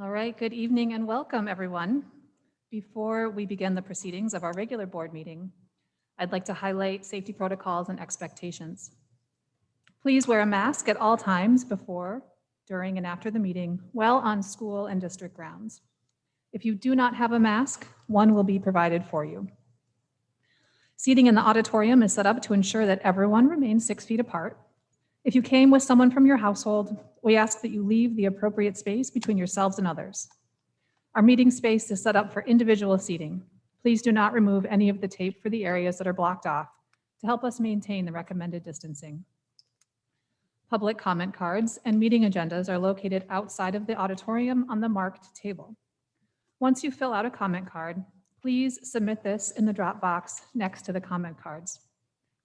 All right, good evening and welcome, everyone. Before we begin the proceedings of our regular board meeting, I'd like to highlight safety protocols and expectations. Please wear a mask at all times before, during, and after the meeting while on school and district grounds. If you do not have a mask, one will be provided for you. Seating in the auditorium is set up to ensure that everyone remains 6 feet apart. If you came with someone from your household, we ask that you leave the appropriate space between yourselves and others. Our meeting space is set up for individual seating. Please do not remove any of the tape for the areas that are blocked off to help us maintain the recommended distancing. Public comment cards and meeting agendas are located outside of the auditorium on the marked table. Once you fill out a comment card, please submit this in the drop box next to the comment cards.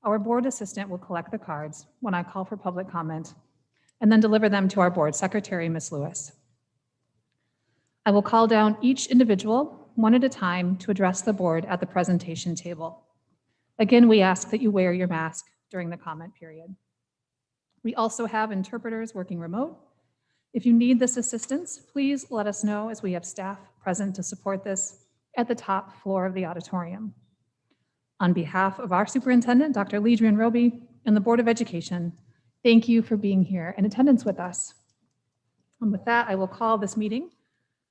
Our board assistant will collect the cards when I call for public comment and then deliver them to our board secretary, Ms. Lewis. I will call down each individual one at a time to address the board at the presentation table. Again, we ask that you wear your mask during the comment period. We also have interpreters working remote. If you need this assistance, please let us know as we have staff present to support this at the top floor of the auditorium. On behalf of our superintendent, Dr. Ledrian Roby, and the Board of Education, thank you for being here in attendance with us. And with that, I will call this meeting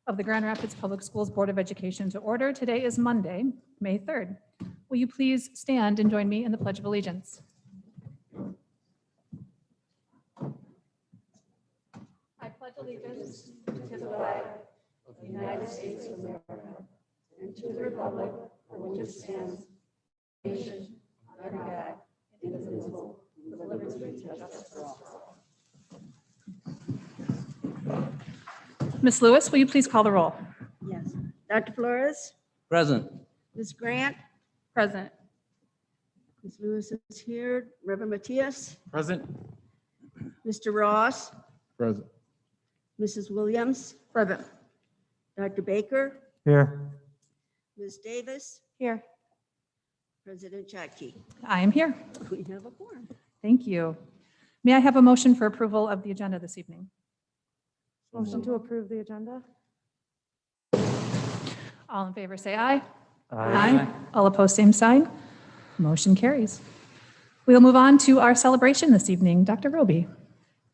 of the Grand Rapids Public Schools Board of Education to order. Today is Monday, May 3rd. Will you please stand and join me in the Pledge of Allegiance? I pledge allegiance to the flag of the United States of America and to the republic for which it stands, nation, under God, indivisible, with liberty and justice for all. Ms. Lewis, will you please call the roll? Yes. Dr. Flores? Present. Ms. Grant? Present. Ms. Lewis is here. Reverend Matias? Present. Mr. Ross? Present. Mrs. Williams? Present. Dr. Baker? Here. Ms. Davis? Here. President Chotke? I am here. We have a quorum. Thank you. May I have a motion for approval of the agenda this evening? Motion to approve the agenda? All in favor, say aye. Aye. All opposed, same sign. Motion carries. We'll move on to our celebration this evening. Dr. Roby.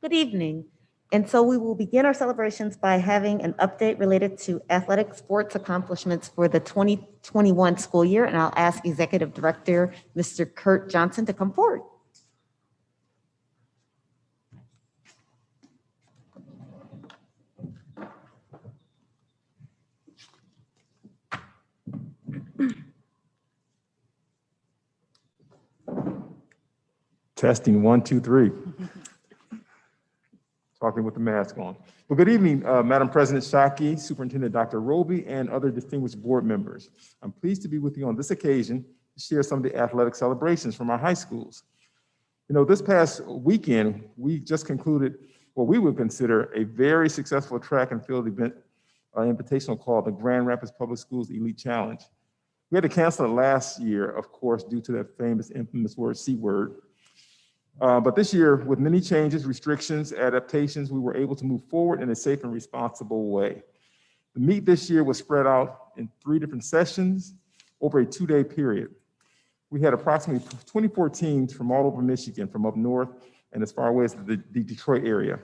Good evening. And so we will begin our celebrations by having an update related to athletic sports accomplishments for the 2021 school year. And I'll ask Executive Director, Mr. Kurt Johnson, to come forward. Testing 1, 2, 3. Talking with the mask on. Well, good evening, Madam President Chotke, Superintendent Dr. Roby, and other distinguished board members. I'm pleased to be with you on this occasion to share some of the athletic celebrations from our high schools. You know, this past weekend, we just concluded what we would consider a very successful track and field event invitational called the Grand Rapids Public Schools Elite Challenge. We had to cancel it last year, of course, due to that famous, infamous word, C word. But this year, with many changes, restrictions, adaptations, we were able to move forward in a safe and responsible way. The meet this year was spread out in 3 different sessions over a 2-day period. We had approximately 24 teams from all over Michigan, from up north and as far away as the Detroit area.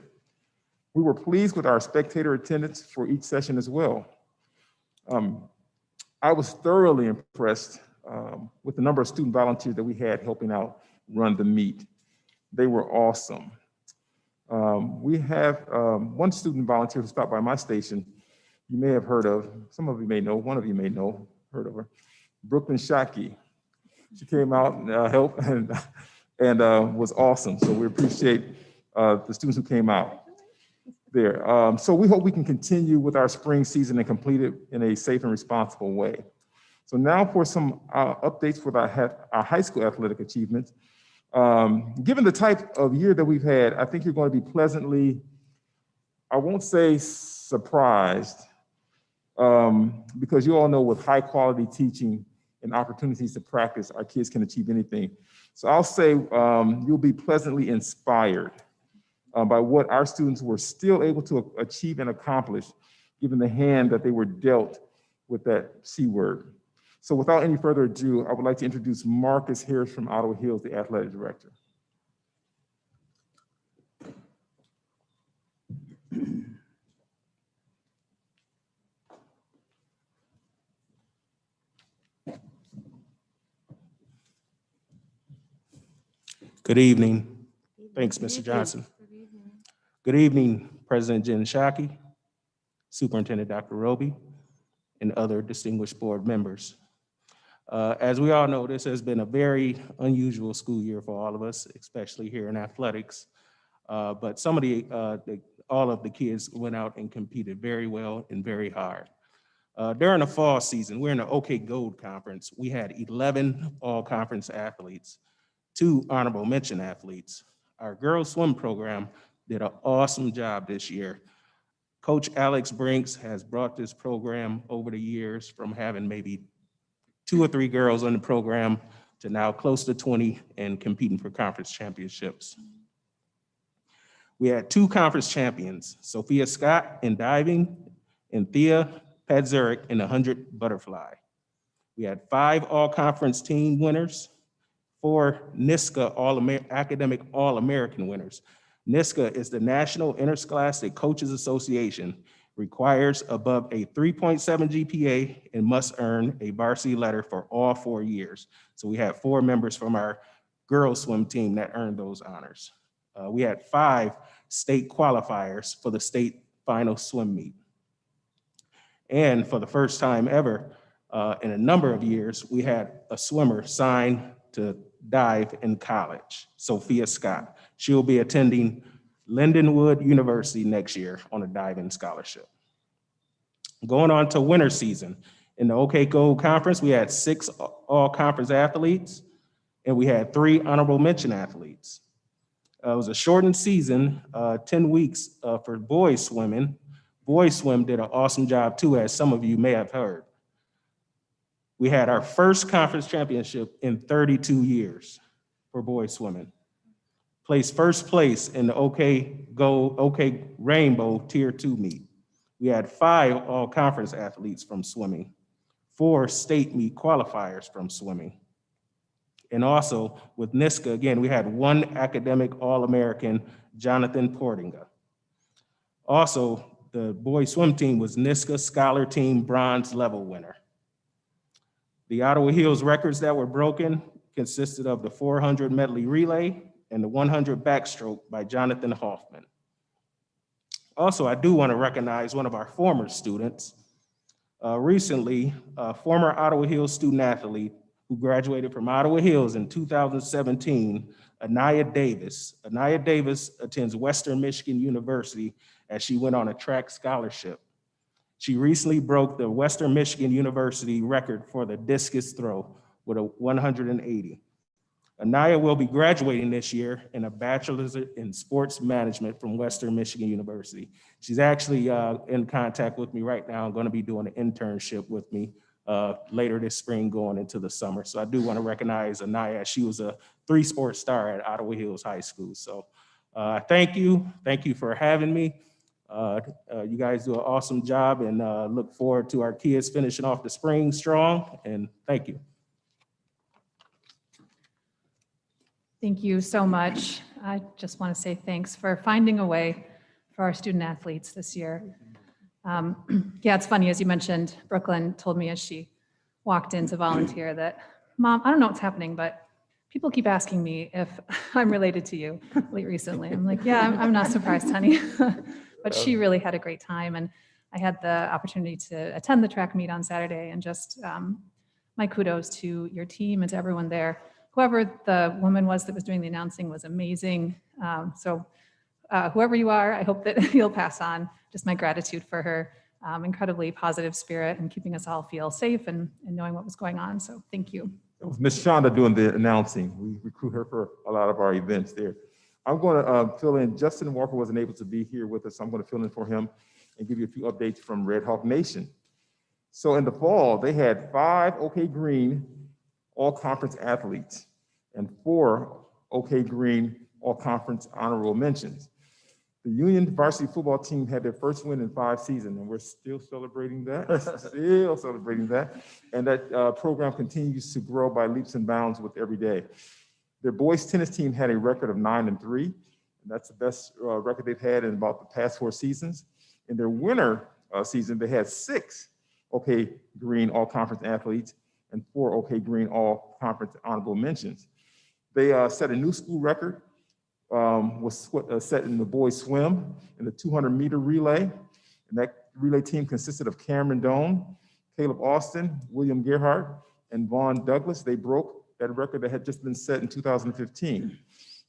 We were pleased with our spectator attendance for each session as well. I was thoroughly impressed with the number of student volunteers that we had helping out run the meet. They were awesome. We have one student volunteer who stopped by my station. You may have heard of, some of you may know, one of you may know, heard of her, Brooklyn Shockey. She came out and helped and was awesome. So we appreciate the students who came out there. So we hope we can continue with our spring season and complete it in a safe and responsible way. So now for some updates for our high school athletic achievements. Given the type of year that we've had, I think you're going to be pleasantly, I won't say surprised, because you all know with high quality teaching and opportunities to practice, our kids can achieve anything. So I'll say you'll be pleasantly inspired by what our students were still able to achieve and accomplish given the hand that they were dealt with that C word. So without any further ado, I would like to introduce Marcus Harris from Ottawa Hills, the athletic director. Good evening. Thanks, Mr. Johnson. Good evening, President Jen Shockey, Superintendent Dr. Roby, and other distinguished board members. As we all know, this has been a very unusual school year for all of us, especially here in athletics. But some of all of the kids went out and competed very well and very hard. During the fall season, we're in the OK Gold Conference. We had 11 all-conference athletes, 2 honorable mention athletes. Our girls swim program did an awesome job this year. Coach Alex Brinks has brought this program over the years from having maybe 2 or 3 girls on the program to now close to 20 and competing for conference championships. We had 2 conference champions, Sophia Scott in diving and Thea Padzurek in the 100 butterfly. We had 5 all-conference team winners, 4 NISCA academic All-American winners. NISCA is the National Interscholastic Coaches Association, requires above a 3.7 GPA and must earn a varsity letter for all 4 years. So we had 4 members from our girls swim team that earned those honors. We had 5 state qualifiers for the state final swim meet. And for the first time ever in a number of years, we had a swimmer sign to dive in college, Sophia Scott. She'll be attending Lindenwood University next year on a diving scholarship. Going on to winter season. In the OK Gold Conference, we had 6 all-conference athletes, and we had 3 honorable mention athletes. It was a shortened season, 10 weeks for boys swimming. Boys swim did an awesome job too, as some of you may have heard. We had our first conference championship in 32 years for boys swimming. Placed first place in the OK Rainbow Tier 2 meet. We had 5 all-conference athletes from swimming, 4 state meet qualifiers from swimming. And also with NISCA, again, we had 1 academic All-American, Jonathan Portinga. Also, the boys swim team was NISCA Scholar Team Bronze Level winner. The Ottawa Hills records that were broken consisted of the 400 medley relay and the 100 backstroke by Jonathan Hoffman. Also, I do want to recognize one of our former students. Recently, a former Ottawa Hills student athlete who graduated from Ottawa Hills in 2017, Anaya Davis. Anaya Davis attends Western Michigan University as she went on a track scholarship. She recently broke the Western Michigan University record for the discus throw with a 180. Anaya will be graduating this year in a bachelor's in sports management from Western Michigan University. She's actually in contact with me right now. I'm going to be doing an internship with me later this spring going into the summer. So I do want to recognize Anaya. She was a 3-sport star at Ottawa Hills High School. So thank you. Thank you for having me. You guys do an awesome job, and look forward to our kids finishing off the spring strong, and thank you. Thank you so much. I just want to say thanks for finding a way for our student athletes this year. Yeah, it's funny, as you mentioned, Brooklyn told me as she walked in to volunteer that, Mom, I don't know what's happening, but people keep asking me if I'm related to you recently. I'm like, yeah, I'm not surprised, honey. But she really had a great time, and I had the opportunity to attend the track meet on Saturday, and just my kudos to your team and to everyone there. Whoever the woman was that was doing the announcing was amazing. So whoever you are, I hope that you'll pass on just my gratitude for her incredibly positive spirit and keeping us all feel safe and knowing what was going on. So thank you. It was Ms. Shonda doing the announcing. We recruit her for a lot of our events there. I'm going to fill in. Justin Walker wasn't able to be here with us, so I'm going to fill in for him and give you a few updates from Red Hawk Nation. So in the fall, they had 5 OK Green all-conference athletes and 4 OK Green all-conference honorable mentions. The Union varsity football team had their first win in 5 seasons, and we're still celebrating that, still celebrating that. And that program continues to grow by leaps and bounds with every day. Their boys tennis team had a record of 9-3, and that's the best record they've had in about the past 4 seasons. In their winter season, they had 6 OK Green All-Conference athletes and 4 OK Green All-Conference honorable mentions. They set a new school record, was set in the boys swim in the 200-meter relay. And that relay team consisted of Cameron Doan, Caleb Austin, William Gerhardt, and Vaughn Douglas. They broke that record that had just been set in 2015.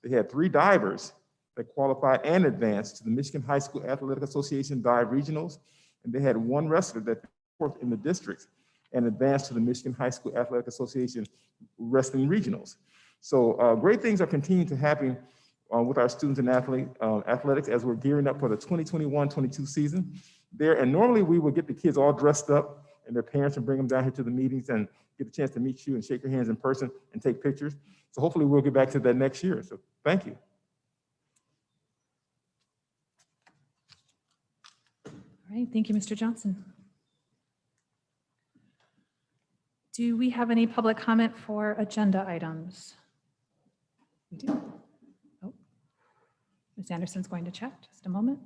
They had 3 divers that qualified and advanced to the Michigan High School Athletic Association Dive Regionals. And they had 1 wrestler that fourth in the districts and advanced to the Michigan High School Athletic Association Wrestling Regionals. So great things are continuing to happen with our students in athletics as we're gearing up for the 2021-22 season there. And normally we would get the kids all dressed up and their parents and bring them down here to the meetings and get a chance to meet you and shake your hands in person and take pictures. So hopefully we'll get back to that next year. So thank you. All right, thank you, Mr. Johnson. Do we have any public comment for agenda items? We do. Oh, Ms. Anderson's going to check, just a moment.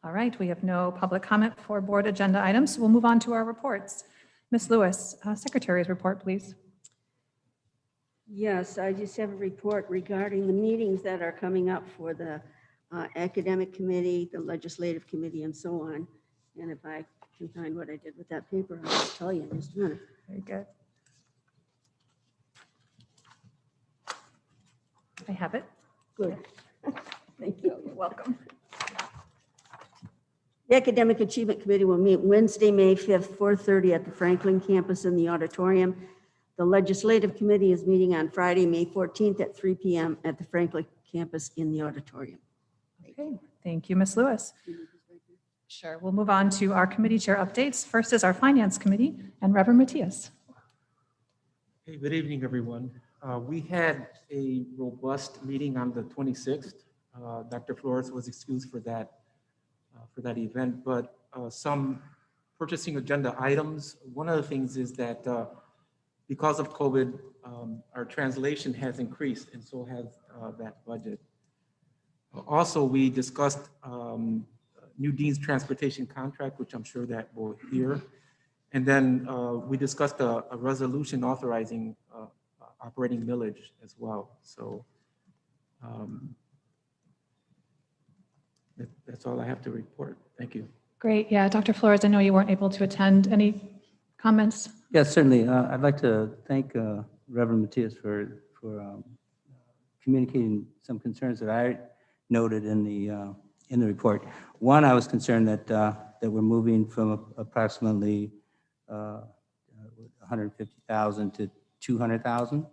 All right, we have no public comment for board agenda items, so we'll move on to our reports. Ms. Lewis, Secretary's report, please. Yes, I just have a report regarding the meetings that are coming up for the academic committee, the legislative committee, and so on. And if I can find what I did with that paper, I'll just tell you in just a minute. Very good. I have it. Good. Thank you. You're welcome. The Academic Achievement Committee will meet Wednesday, May 5th, 4:30 at the Franklin campus in the auditorium. The Legislative Committee is meeting on Friday, May 14th at 3 p.m. at the Franklin campus in the auditorium. Okay, thank you, Ms. Lewis. Sure, we'll move on to our committee chair updates. First is our Finance Committee and Reverend Matias. Hey, good evening, everyone. We had a robust meeting on the 26th. Dr. Flores was excused for that event, but some purchasing agenda items. One of the things is that because of COVID, our translation has increased, and so has that budget. Also, we discussed new Dean's Transportation contract, which I'm sure that we'll hear. And then we discussed a resolution authorizing operating millage as well. So that's all I have to report. Thank you. Great, yeah, Dr. Flores, I know you weren't able to attend. Any comments? Yes, certainly. I'd like to thank Reverend Matias for communicating some concerns that I noted in the report. One, I was concerned that we're moving from approximately 150,000 to 200,000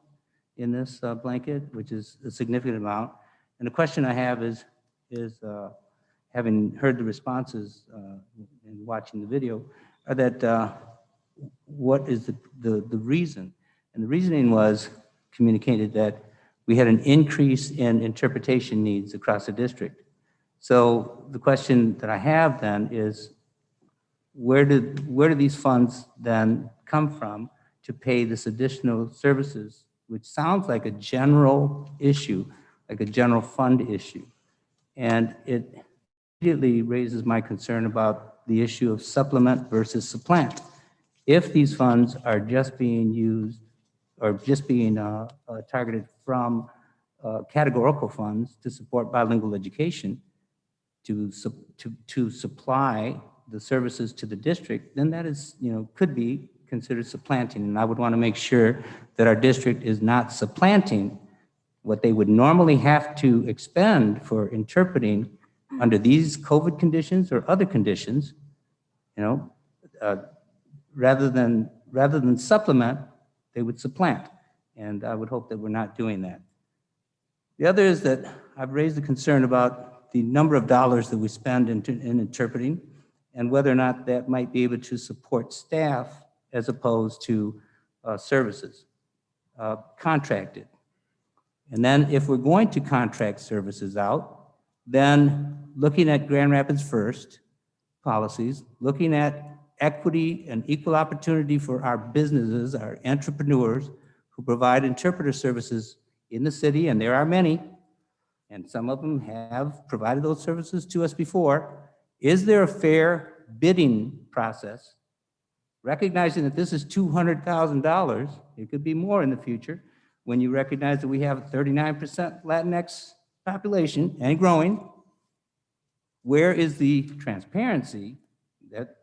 in this blanket, which is a significant amount. And the question I have is having heard the responses and watching the video, are that what is the reason? And the reasoning was communicated that we had an increase in interpretation needs across the district. So the question that I have then is, where do these funds then come from to pay this additional services, which sounds like a general issue, like a general fund issue. And it immediately raises my concern about the issue of supplement versus supplant. If these funds are just being used or just being targeted from categorical funds to support bilingual education, to supply the services to the district, then that is, could be considered supplanting. And I would want to make sure that our district is not supplanting what they would normally have to expend for interpreting under these COVID conditions or other conditions, rather than supplement, they would supplant. And I would hope that we're not doing that. The other is that I've raised a concern about the number of dollars that we spend in interpreting and whether or not that might be able to support staff as opposed to services, contracted. And then if we're going to contract services out, then looking at Grand Rapids First policies, looking at equity and equal opportunity for our businesses, our entrepreneurs who provide interpreter services in the city, and there are many, and some of them have provided those services to us before. Is there a fair bidding process, recognizing that this is $200,000, it could be more in the future, when you recognize that we have a 39% Latinx population and growing? Where is the transparency? That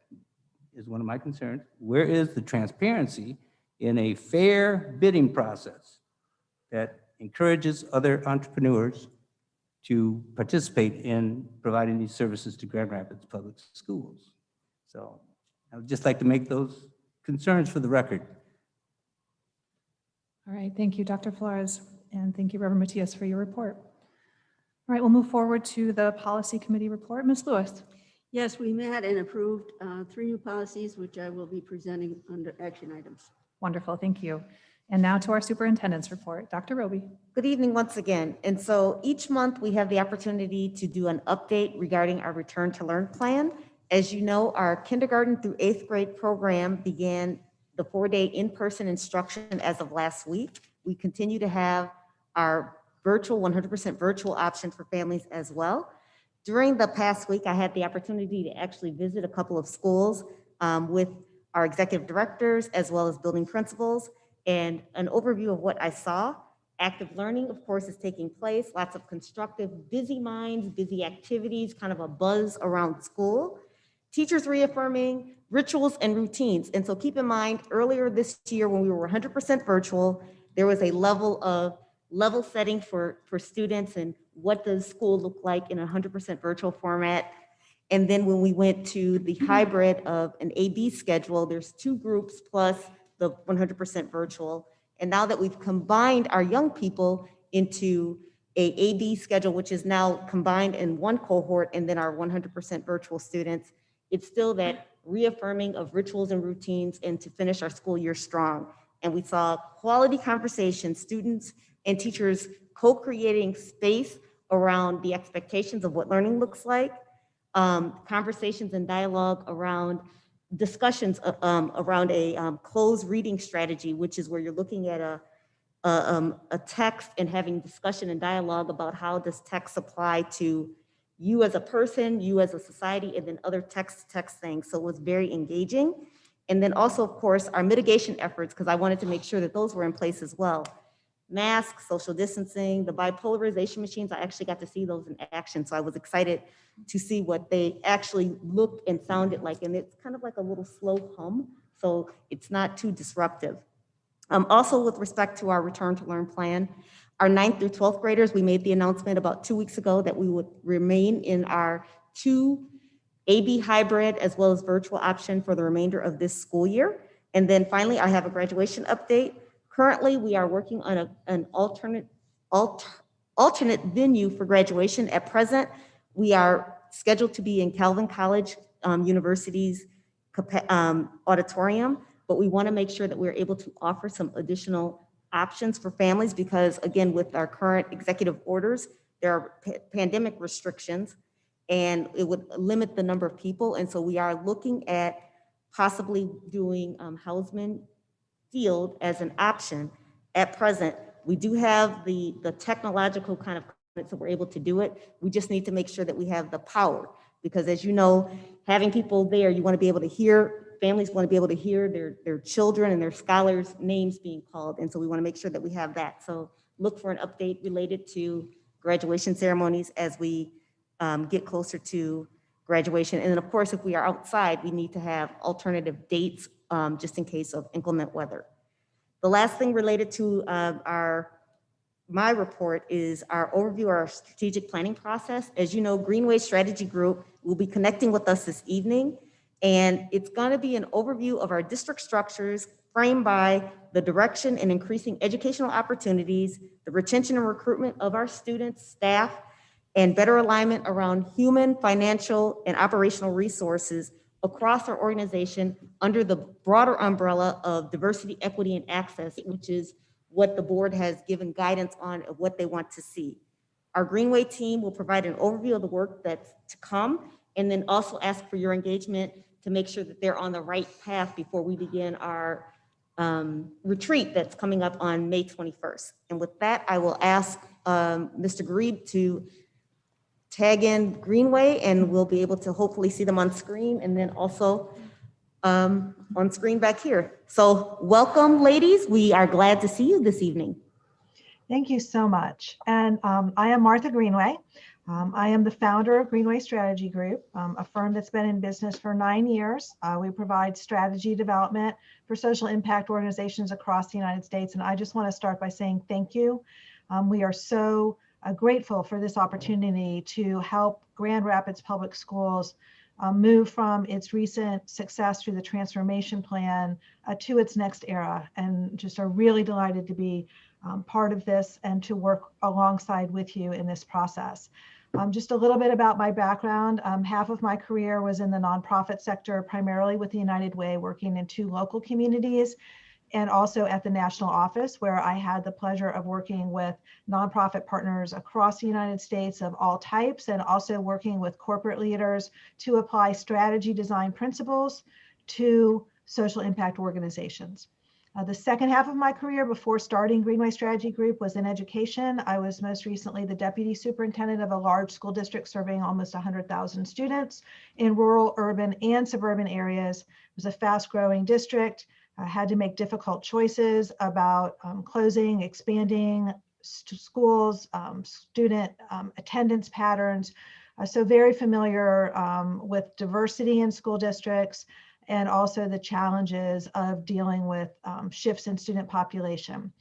is one of my concerns. Where is the transparency in a fair bidding process that encourages other entrepreneurs to participate in providing these services to Grand Rapids Public Schools? So I would just like to make those concerns for the record. All right, thank you, Dr. Flores, and thank you, Reverend Matias, for your report. All right, we'll move forward to the Policy Committee report. Ms. Lewis. Yes, we met and approved 3 new policies, which I will be presenting under action items. Wonderful, thank you. And now to our superintendent's report. Dr. Roby. Good evening once again. And so each month we have the opportunity to do an update regarding our Return to Learn plan. As you know, our kindergarten through 8th grade program began the 4-day in-person instruction as of last week. We continue to have our virtual, 100% virtual option for families as well. During the past week, I had the opportunity to actually visit a couple of schools with our executive directors as well as building principals, and an overview of what I saw. Active learning, of course, is taking place, lots of constructive, busy minds, busy activities, kind of a buzz around school. Teachers reaffirming rituals and routines. And so keep in mind, earlier this year when we were 100% virtual, there was a level setting for students and what does school look like in a 100% virtual format. And then when we went to the hybrid of an AB schedule, there's 2 groups plus the 100% virtual. And now that we've combined our young people into a AB schedule, which is now combined in one cohort, and then our 100% virtual students, it's still that reaffirming of rituals and routines and to finish our school year strong. And we saw quality conversations, students and teachers co-creating space around the expectations of what learning looks like, conversations and dialogue around discussions around a closed reading strategy, which is where you're looking at a text and having discussion and dialogue about how does text apply to you as a person, you as a society, and then other text things. So it was very engaging. And then also, of course, our mitigation efforts, because I wanted to make sure that those were in place as well. Masks, social distancing, the bipolarization machines, I actually got to see those in action. So I was excited to see what they actually looked and sounded like. And it's kind of like a little slow hum, so it's not too disruptive. Also, with respect to our Return to Learn plan, our 9th through 12th graders, we made the announcement about 2 weeks ago that we would remain in our 2 AB hybrid as well as virtual option for the remainder of this school year. And then finally, I have a graduation update. Currently, we are working on an alternate venue for graduation. At present, we are scheduled to be in Calvin College University's auditorium, but we want to make sure that we're able to offer some additional options for families because, again, with our current executive orders, there are pandemic restrictions and it would limit the number of people. And so we are looking at possibly doing Hausman Field as an option. At present, we do have the technological kind of, so we're able to do it. We just need to make sure that we have the power because, as you know, having people there, you want to be able to hear, families want to be able to hear their children and their scholars' names being called. And so we want to make sure that we have that. So look for an update related to graduation ceremonies as we get closer to graduation. And then, of course, if we are outside, we need to have alternative dates just in case of inclement weather. The last thing related to my report is our overview of our strategic planning process. As you know, Greenway Strategy Group will be connecting with us this evening, and it's going to be an overview of our district structures, framed by the direction and increasing educational opportunities, the retention and recruitment of our students, staff, and better alignment around human, financial, and operational resources across our organization under the broader umbrella of diversity, equity, and access, which is what the board has given guidance on of what they want to see. Our Greenway team will provide an overview of the work that's to come, and then also ask for your engagement to make sure that they're on the right path before we begin our retreat that's coming up on May 21st. And with that, I will ask Mr. Grebe to tag in Greenway, and we'll be able to hopefully see them on screen and then also on screen back here. So welcome, ladies. We are glad to see you this evening. Thank you so much. And I am Martha Greenway. I am the founder of Greenway Strategy Group, a firm that's been in business for 9 years. We provide strategy development for social impact organizations across the United States. And I just want to start by saying thank you. We are so grateful for this opportunity to help Grand Rapids Public Schools move from its recent success through the transformation plan to its next era, and just are really delighted to be part of this and to work alongside with you in this process. Just a little bit about my background. Half of my career was in the nonprofit sector, primarily with the United Way, working in 2 local communities, and also at the national office, where I had the pleasure of working with nonprofit partners across the United States of all types, and also working with corporate leaders to apply strategy design principles to social impact organizations. The second half of my career before starting Greenway Strategy Group was in education. I was most recently the deputy superintendent of a large school district serving almost 100,000 students in rural, urban, and suburban areas. It was a fast-growing district. I had to make difficult choices about closing, expanding schools, student attendance patterns. So very familiar with diversity in school districts, and also the challenges of dealing with shifts in student population.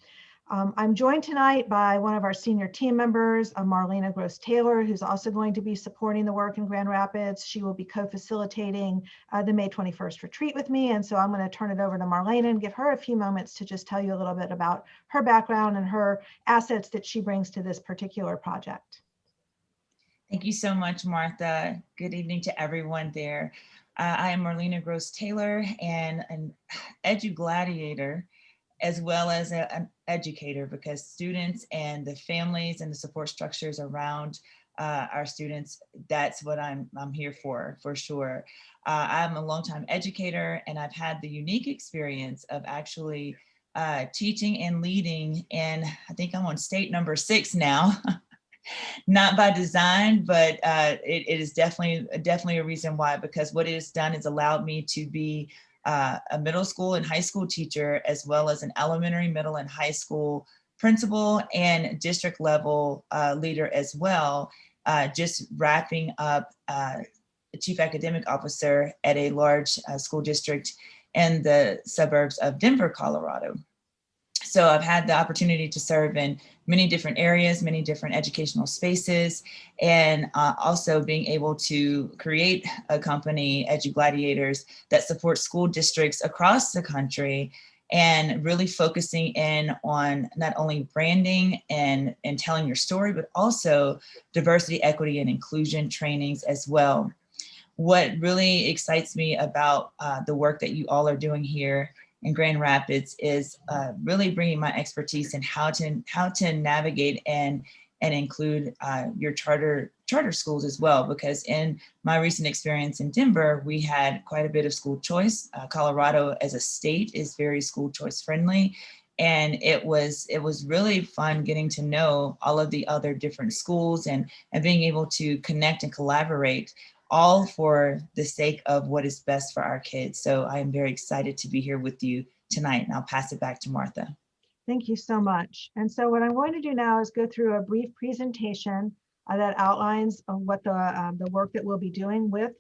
I'm joined tonight by one of our senior team members, Marlena Gross-Taylor, who's also going to be supporting the work in Grand Rapids. She will be co-facilitating the May 21st retreat with me. And so I'm going to turn it over to Marlena and give her a few moments to just tell you a little bit about her background and her assets that she brings to this particular project. Thank you so much, Martha. Good evening to everyone there. I am Marlena Gross-Taylor, and an edu-gladiator, as well as an educator, because students and the families and the support structures around our students, that's what I'm here for sure. I'm a longtime educator, and I've had the unique experience of actually teaching and leading, and I think I'm on state number 6 now. Not by design, but it is definitely a reason why, because what it has done is allowed me to be a middle school and high school teacher, as well as an elementary, middle, and high school principal and district level leader as well. Just wrapping up the chief academic officer at a large school district in the suburbs of Denver, Colorado. So I've had the opportunity to serve in many different areas, many different educational spaces, and also being able to create a company, edu-gladiators, that supports school districts across the country, and really focusing in on not only branding and telling your story, but also diversity, equity, and inclusion trainings as well. What really excites me about the work that you all are doing here in Grand Rapids is really bringing my expertise in how to navigate and include your charter schools as well, because in my recent experience in Denver, we had quite a bit of school choice. Colorado as a state is very school choice friendly, and it was really fun getting to know all of the other different schools and being able to connect and collaborate, all for the sake of what is best for our kids. So I am very excited to be here with you tonight, and I'll pass it back to Martha. Thank you so much. And so what I'm going to do now is go through a brief presentation that outlines what the work that we'll be doing with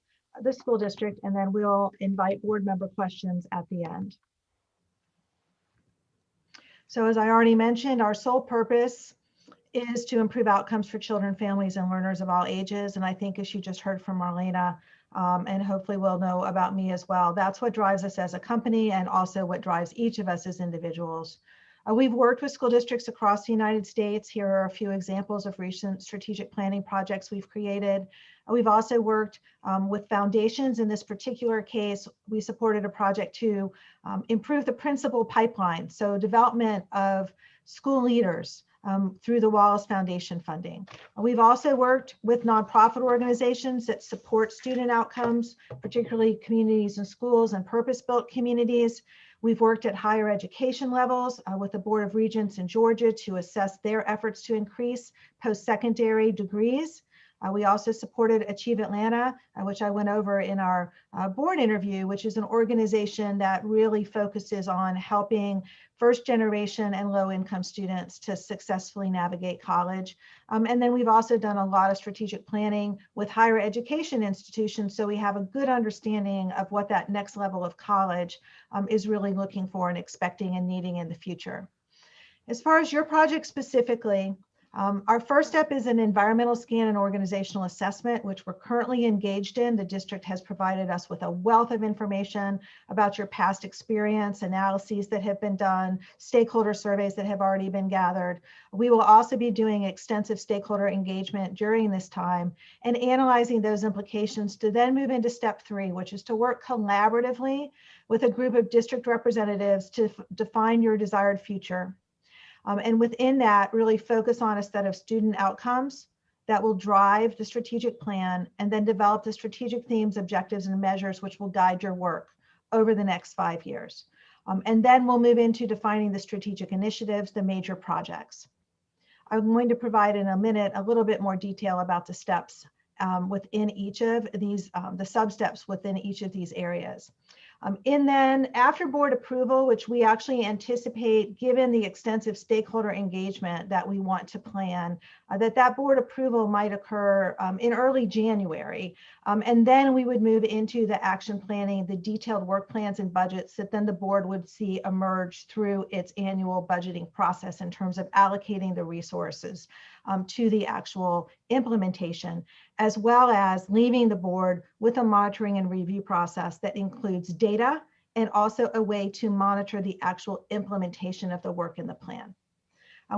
the school district, and then we'll invite board member questions at the end. So as I already mentioned, our sole purpose is to improve outcomes for children, families, and learners of all ages. And I think, as you just heard from Marlena, and hopefully will know about me as well. That's what drives us as a company and also what drives each of us as individuals. We've worked with school districts across the United States. Here are a few examples of recent strategic planning projects we've created. We've also worked with foundations. In this particular case, we supported a project to improve the principal pipeline, so development of school leaders through the Wallace Foundation funding. We've also worked with nonprofit organizations that support student outcomes, particularly communities and schools and purpose-built communities. We've worked at higher education levels with the Board of Regents in Georgia to assess their efforts to increase post-secondary degrees. We also supported Achieve Atlanta, which I went over in our board interview, which is an organization that really focuses on helping first generation and low income students to successfully navigate college. And then we've also done a lot of strategic planning with higher education institutions, so we have a good understanding of what that next level of college is really looking for and expecting and needing in the future. As far as your project specifically, our first step is an environmental scan and organizational assessment, which we're currently engaged in. The district has provided us with a wealth of information about your past experience, analyses that have been done, stakeholder surveys that have already been gathered. We will also be doing extensive stakeholder engagement during this time and analyzing those implications to then move into step 3, which is to work collaboratively with a group of district representatives to define your desired future. And within that, really focus on a set of student outcomes that will drive the strategic plan, and then develop the strategic themes, objectives, and measures which will guide your work over the next 5 years. And then we'll move into defining the strategic initiatives, the major projects. I'm going to provide in a minute a little bit more detail about the steps within each of these, the sub-steps within each of these areas. And then after board approval, which we actually anticipate, given the extensive stakeholder engagement that we want to plan, that board approval might occur in early January. And then we would move into the action planning, the detailed work plans and budgets that then the board would see emerge through its annual budgeting process in terms of allocating the resources to the actual implementation, as well as leaving the board with a monitoring and review process that includes data and also a way to monitor the actual implementation of the work in the plan.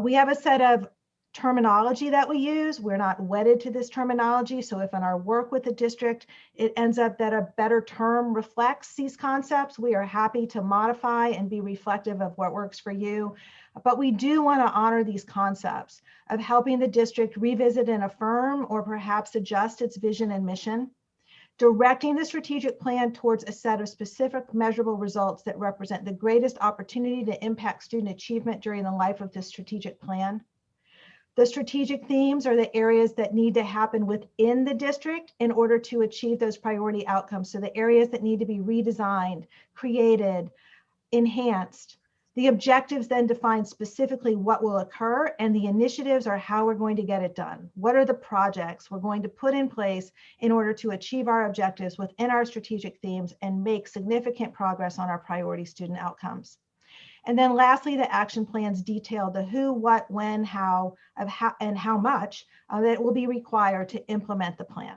We have a set of terminology that we use. We're not wedded to this terminology. So if in our work with the district, it ends up that a better term reflects these concepts, we are happy to modify and be reflective of what works for you. But we do want to honor these concepts of helping the district revisit and affirm, or perhaps adjust its vision and mission, directing the strategic plan towards a set of specific measurable results that represent the greatest opportunity to impact student achievement during the life of the strategic plan. The strategic themes are the areas that need to happen within the district in order to achieve those priority outcomes. So the areas that need to be redesigned, created, enhanced. The objectives then define specifically what will occur, and the initiatives are how we're going to get it done. What are the projects we're going to put in place in order to achieve our objectives within our strategic themes and make significant progress on our priority student outcomes. And then lastly, the action plans detail the who, what, when, how, and how much that will be required to implement the plan.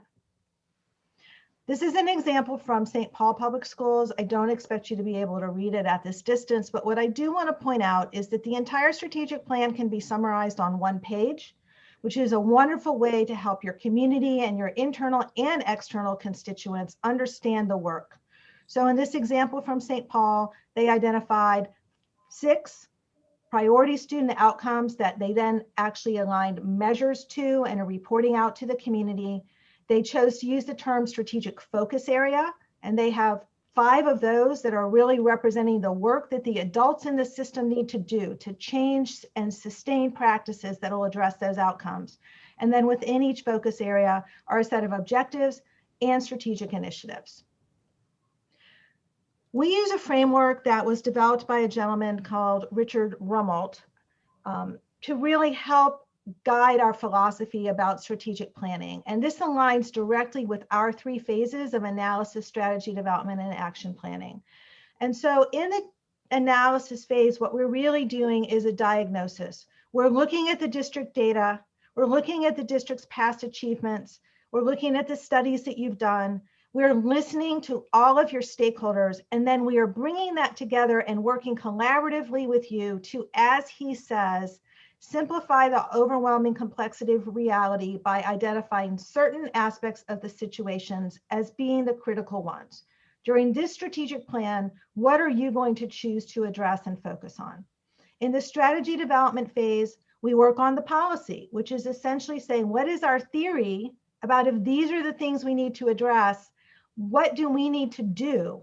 This is an example from St. Paul Public Schools. I don't expect you to be able to read it at this distance, but what I do want to point out is that the entire strategic plan can be summarized on one page, which is a wonderful way to help your community and your internal and external constituents understand the work. So in this example from St. Paul, they identified 6 priority student outcomes that they then actually aligned measures to and are reporting out to the community. They chose to use the term strategic focus area, and they have 5 of those that are really representing the work that the adults in the system need to do to change and sustain practices that will address those outcomes. And then within each focus area are a set of objectives and strategic initiatives. We use a framework that was developed by a gentleman called Richard Rummelt to really help guide our philosophy about strategic planning. And this aligns directly with our 3 phases of analysis, strategy development, and action planning. And so in the analysis phase, what we're really doing is a diagnosis. We're looking at the district data. We're looking at the district's past achievements. We're looking at the studies that you've done. We're listening to all of your stakeholders, and then we are bringing that together and working collaboratively with you to, as he says, simplify the overwhelming complexity of reality by identifying certain aspects of the situations as being the critical ones. During this strategic plan, what are you going to choose to address and focus on? In the strategy development phase, we work on the policy, which is essentially saying, what is our theory about if these are the things we need to address? What do we need to do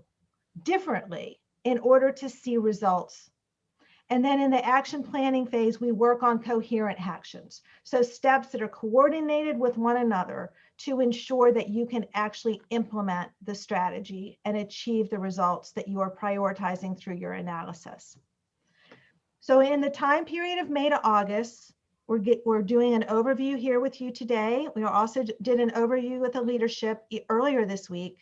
differently in order to see results? And then in the action planning phase, we work on coherent actions. So steps that are coordinated with one another to ensure that you can actually implement the strategy and achieve the results that you are prioritizing through your analysis. So in the time period of May to August, we're doing an overview here with you today. We also did an overview with the leadership earlier this week.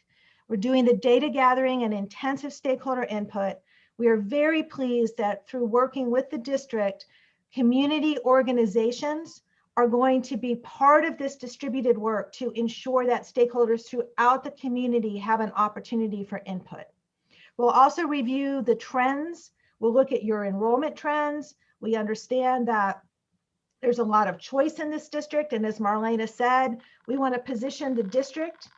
We're doing the data gathering and intensive stakeholder input. We are very pleased that through working with the district, community organizations are going to be part of this distributed work to ensure that stakeholders throughout the community have an opportunity for input. We'll also review the trends. We'll look at your enrollment trends. We understand that there's a lot of choice in this district. And as Marlena said, we want to position the district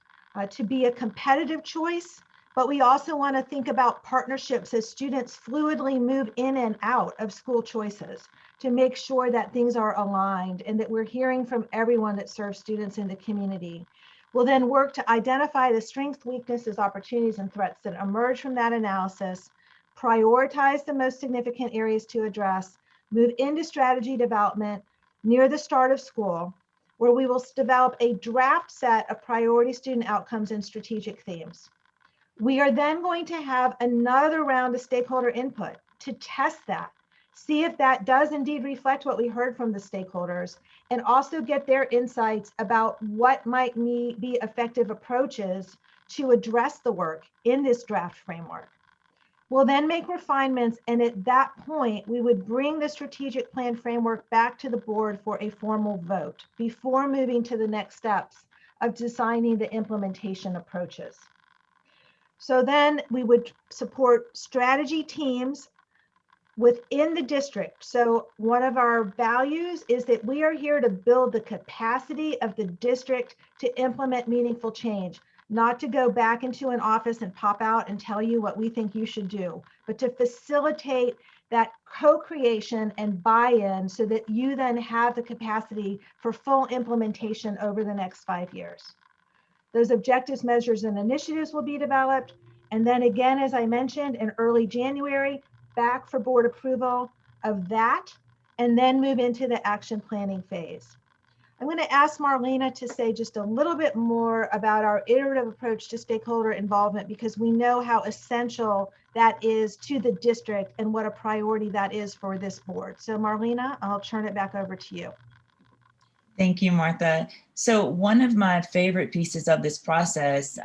to be a competitive choice, but we also want to think about partnerships as students fluidly move in and out of school choices to make sure that things are aligned and that we're hearing from everyone that serves students in the community. We'll then work to identify the strengths, weaknesses, opportunities, and threats that emerge from that analysis, prioritize the most significant areas to address, move into strategy development near the start of school, where we will develop a draft set of priority student outcomes and strategic themes. We are then going to have another round of stakeholder input to test that, see if that does indeed reflect what we heard from the stakeholders, and also get their insights about what might be effective approaches to address the work in this draft framework. We'll then make refinements, and at that point, we would bring the strategic plan framework back to the board for a formal vote before moving to the next steps of designing the implementation approaches. So then we would support strategy teams within the district. So one of our values is that we are here to build the capacity of the district to implement meaningful change, not to go back into an office and pop out and tell you what we think you should do, but to facilitate that co-creation and buy-in so that you then have the capacity for full implementation over the next 5 years. Those objectives, measures, and initiatives will be developed. And then again, as I mentioned, in early January, back for board approval of that, and then move into the action planning phase. I'm going to ask Marlena to say just a little bit more about our iterative approach to stakeholder involvement, because we know how essential that is to the district and what a priority that is for this board. So Marlena, I'll turn it back over to you. Thank you, Martha. So one of my favorite pieces of this process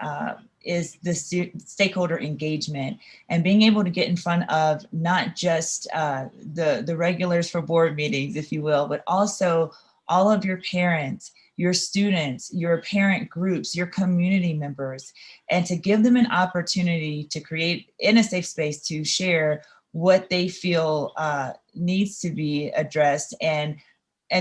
is the stakeholder engagement and being able to get in front of not just the regulars for board meetings, if you will, but also all of your parents, your students, your parent groups, your community members, and to give them an opportunity to create in a safe space to share what they feel needs to be addressed, and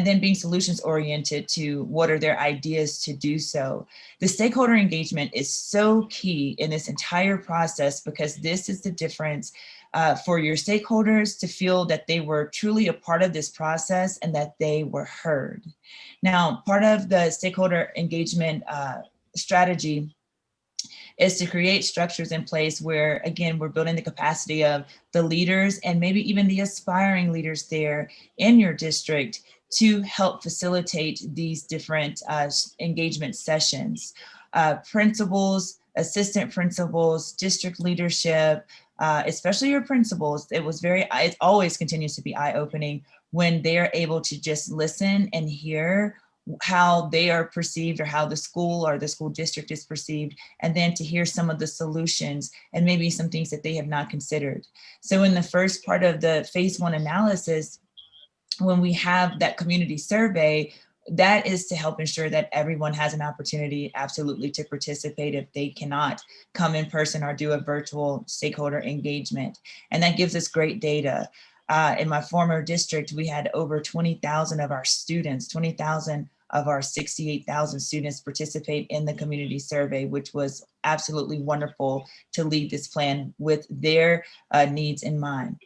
then being solutions oriented to what are their ideas to do so. The stakeholder engagement is so key in this entire process, because this is the difference for your stakeholders to feel that they were truly a part of this process and that they were heard. Now, part of the stakeholder engagement strategy is to create structures in place where, again, we're building the capacity of the leaders and maybe even the aspiring leaders there in your district to help facilitate these different engagement sessions. Principals, assistant principals, district leadership, especially your principals, it always continues to be eye-opening when they're able to just listen and hear how they are perceived or how the school or the school district is perceived, and then to hear some of the solutions and maybe some things that they have not considered. So in the first part of the phase 1 analysis, when we have that community survey, that is to help ensure that everyone has an opportunity absolutely to participate if they cannot come in person or do a virtual stakeholder engagement. And that gives us great data. In my former district, we had over 20,000 of our students, 20,000 of our 68,000 students participate in the community survey, which was absolutely wonderful to lead this plan with their needs in mind.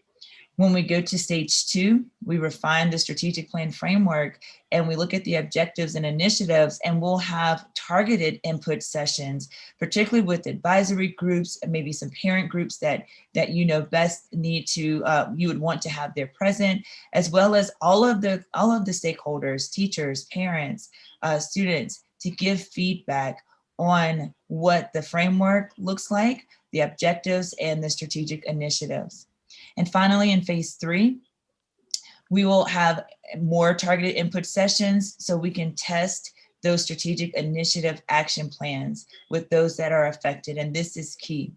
When we go to stage 2, we refine the strategic plan framework and we look at the objectives and initiatives, and we'll have targeted input sessions, particularly with advisory groups and maybe some parent groups that you know best need to, you would want to have there present, as well as all of the stakeholders, teachers, parents, students, to give feedback on what the framework looks like, the objectives, and the strategic initiatives. And finally, in phase 3, we will have more targeted input sessions so we can test those strategic initiative action plans with those that are affected. And this is key.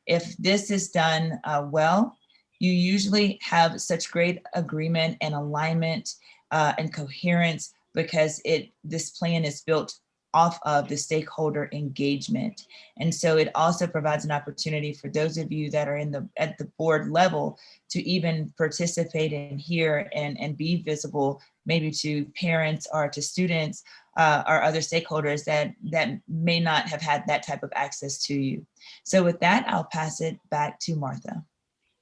If this is done well, you usually have such great agreement and alignment and coherence because this plan is built off of the stakeholder engagement. And so it also provides an opportunity for those of you that are at the board level to even participate and hear and be visible, maybe to parents or to students or other stakeholders that may not have had that type of access to you. So with that, I'll pass it back to Martha.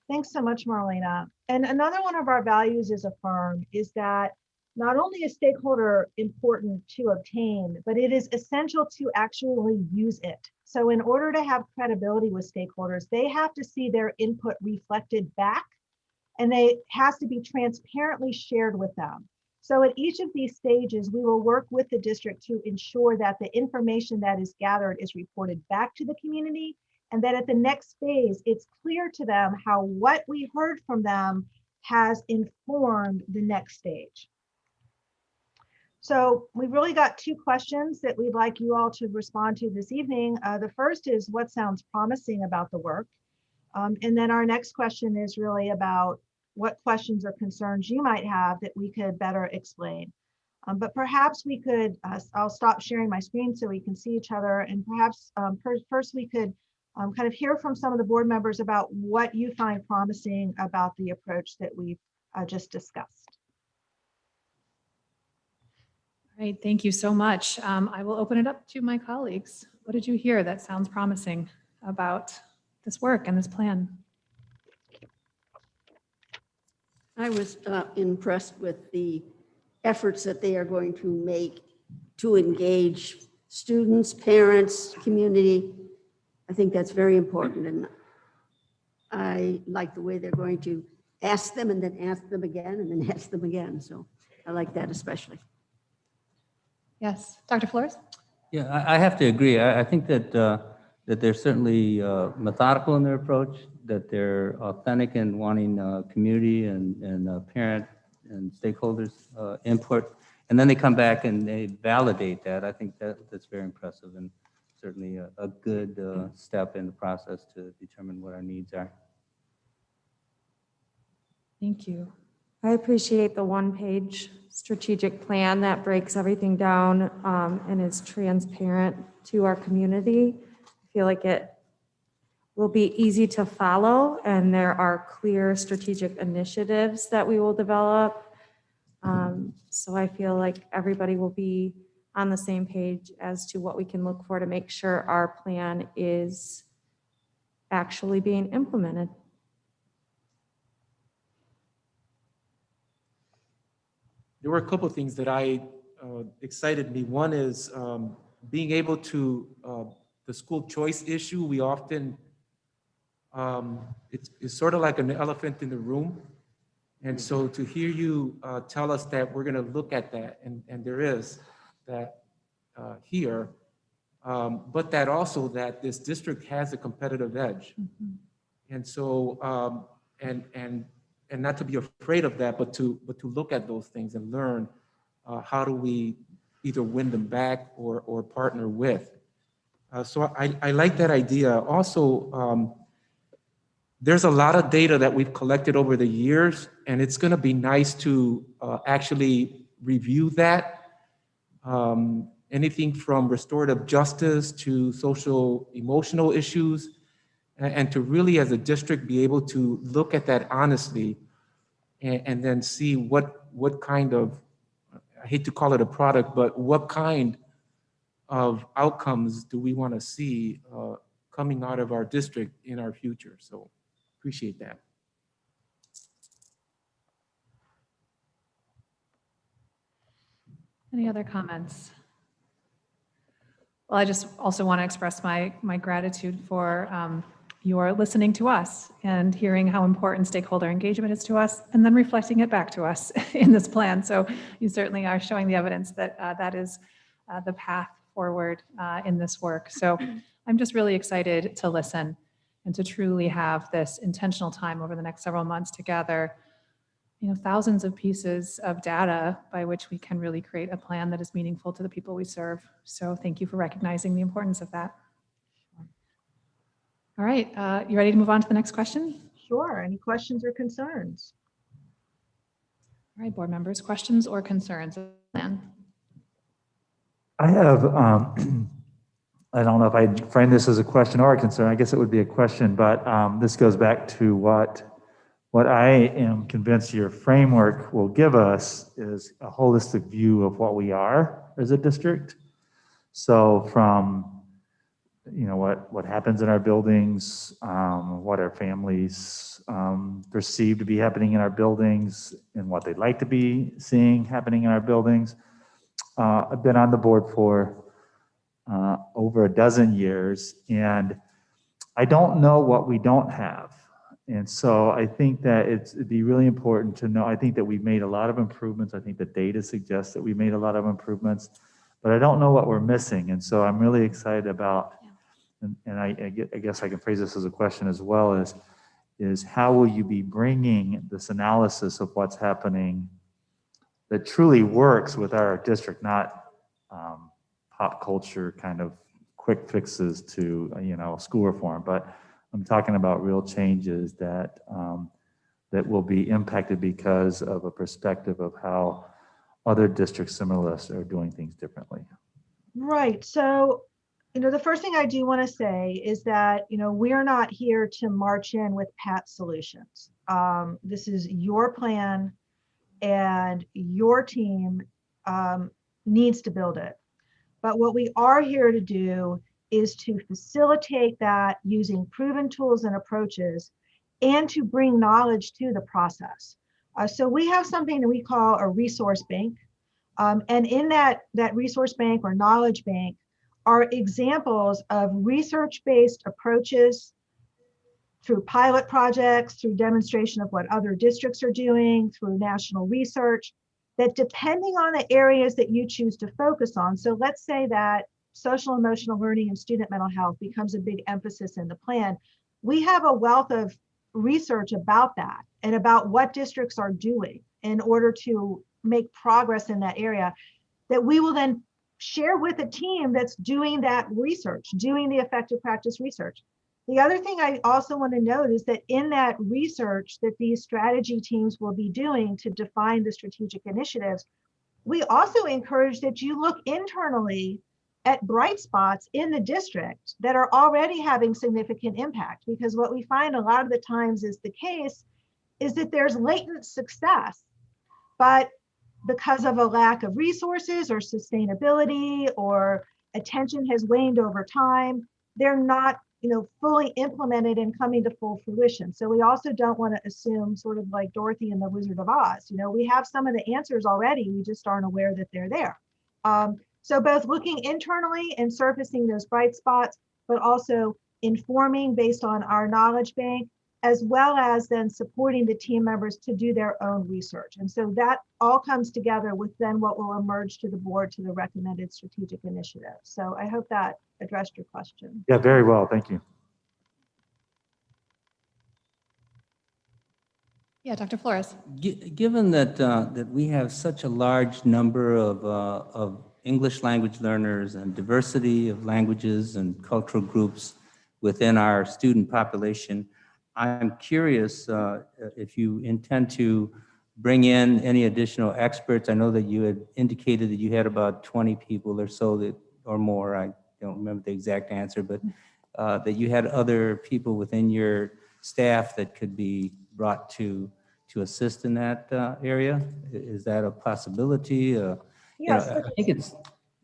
Thanks so much, Marlena. And another one of our values as a firm is that not only is stakeholder important to obtain, but it is essential to actually use it. So in order to have credibility with stakeholders, they have to see their input reflected back, and it has to be transparently shared with them. So at each of these stages, we will work with the district to ensure that the information that is gathered is reported back to the community, and that at the next phase, it's clear to them how what we heard from them has informed the next stage. So we've really got 2 questions that we'd like you all to respond to this evening. The first is what sounds promising about the work? And then our next question is really about what questions or concerns you might have that we could better explain. But perhaps we could, I'll stop sharing my screen so we can see each other. And perhaps first we could kind of hear from some of the board members about what you find promising about the approach that we've just discussed. All right, thank you so much. I will open it up to my colleagues. What did you hear that sounds promising about this work and this plan? I was impressed with the efforts that they are going to make to engage students, parents, community. I think that's very important. And I like the way they're going to ask them and then ask them again and then ask them again. So I like that especially. Yes, Dr. Flores? Yeah, I have to agree. I think that that they're certainly methodical in their approach, that they're authentic in wanting community and parent and stakeholders input, and then they come back and they validate that. I think that's very impressive and certainly a good step in the process to determine what our needs are. Thank you. I appreciate the one-page strategic plan that breaks everything down and is transparent to our community. I feel like it will be easy to follow, and there are clear strategic initiatives that we will develop. So I feel like everybody will be on the same page as to what we can look for to make sure our plan is actually being implemented. There were a couple of things that excited me. One is being able to, the school choice issue, we often, it's sort of like an elephant in the room. And so to hear you tell us that we're gonna look at that, and there is that here, but that also that this district has a competitive edge. Mm-hmm. And so, and not to be afraid of that, but to look at those things and learn how do we either win them back or partner with. So I like that idea. Also, there's a lot of data that we've collected over the years, and it's gonna be nice to actually review that anything from restorative justice to social emotional issues, and to really, as a district, be able to look at that honestly and then see what kind of, I hate to call it a product, but what kind of outcomes do we want to see coming out of our district in our future. So appreciate that. Any other comments? Well, I just also want to express my gratitude for your listening to us and hearing how important stakeholder engagement is to us, and then reflecting it back to us in this plan. So you certainly are showing the evidence that that is the path forward in this work. So I'm just really excited to listen and to truly have this intentional time over the next several months to gather, thousands of pieces of data by which we can really create a plan that is meaningful to the people we serve. So thank you for recognizing the importance of that. All right, you ready to move on to the next question? Sure. Any questions or concerns? All right, board members, questions or concerns? Plan. I have, I don't know if I'd frame this as a question or a concern. I guess it would be a question, but this goes back to what I am convinced your framework will give us is a holistic view of what we are as a district. So from, what happens in our buildings, what our families perceive to be happening in our buildings, and what they'd like to be seeing happening in our buildings. I've been on the board for over a dozen years, and I don't know what we don't have. And so I think that it'd be really important to know. I think that we've made a lot of improvements. I think the data suggests that we made a lot of improvements, but I don't know what we're missing. And so I'm really excited about, and I guess I can phrase this as a question as well, is how will you be bringing this analysis of what's happening that truly works with our district, not pop culture kind of quick fixes to, school reform, but I'm talking about real changes that that will be impacted because of a perspective of how other districts similar to us are doing things differently. Right. So, the first thing I do want to say is that, we're not here to march in with pat solutions. This is your plan, and your team needs to build it. But what we are here to do is to facilitate that using proven tools and approaches, and to bring knowledge to the process. So we have something that we call a resource bank. And in that resource bank or knowledge bank are examples of research-based approaches through pilot projects, through demonstration of what other districts are doing, through national research, that depending on the areas that you choose to focus on. So let's say that social emotional learning and student mental health becomes a big emphasis in the plan. We have a wealth of research about that and about what districts are doing in order to make progress in that area that we will then share with a team that's doing that research, doing the effective practice research. The other thing I also want to note is that in that research that these strategy teams will be doing to define the strategic initiatives, we also encourage that you look internally at bright spots in the district that are already having significant impact. Because what we find a lot of the times is the case is that there's latent success, but because of a lack of resources or sustainability or attention has waned over time, they're not fully implemented and coming to full fruition. So we also don't want to assume, sort of like Dorothy and the Wizard of Oz, we have some of the answers already, we just aren't aware that they're there. So both looking internally and surfacing those bright spots, but also informing based on our knowledge bank, as well as then supporting the team members to do their own research. And so that all comes together with then what will emerge to the board to the recommended strategic initiative. So I hope that addressed your question. Yeah, very well. Thank you. Yeah, Dr. Flores. Given that we have such a large number of English language learners and diversity of languages and cultural groups within our student population, I'm curious if you intend to bring in any additional experts. I know that you had indicated that you had about 20 people or so that, or more, I don't remember the exact answer, but that you had other people within your staff that could be brought to assist in that area. Is that a possibility? Yes. I think it's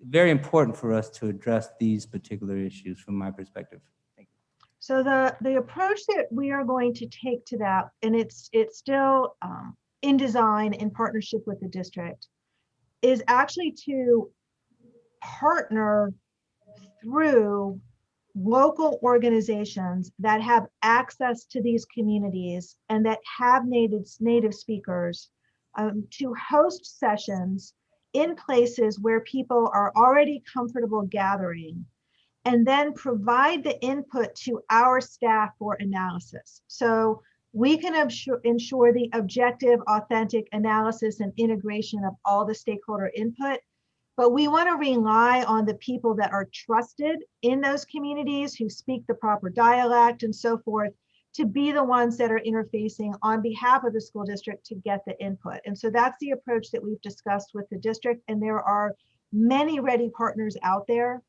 very important for us to address these particular issues from my perspective. Thank you. So the approach that we are going to take to that, and it's still in design in partnership with the district, is actually to partner through local organizations that have access to these communities and that have native speakers to host sessions in places where people are already comfortable gathering, and then provide the input to our staff for analysis. So we can ensure the objective, authentic analysis and integration of all the stakeholder input, but we want to rely on the people that are trusted in those communities, who speak the proper dialect and so forth, to be the ones that are interfacing on behalf of the school district to get the input. And so that's the approach that we've discussed with the district. And there are many ready partners out there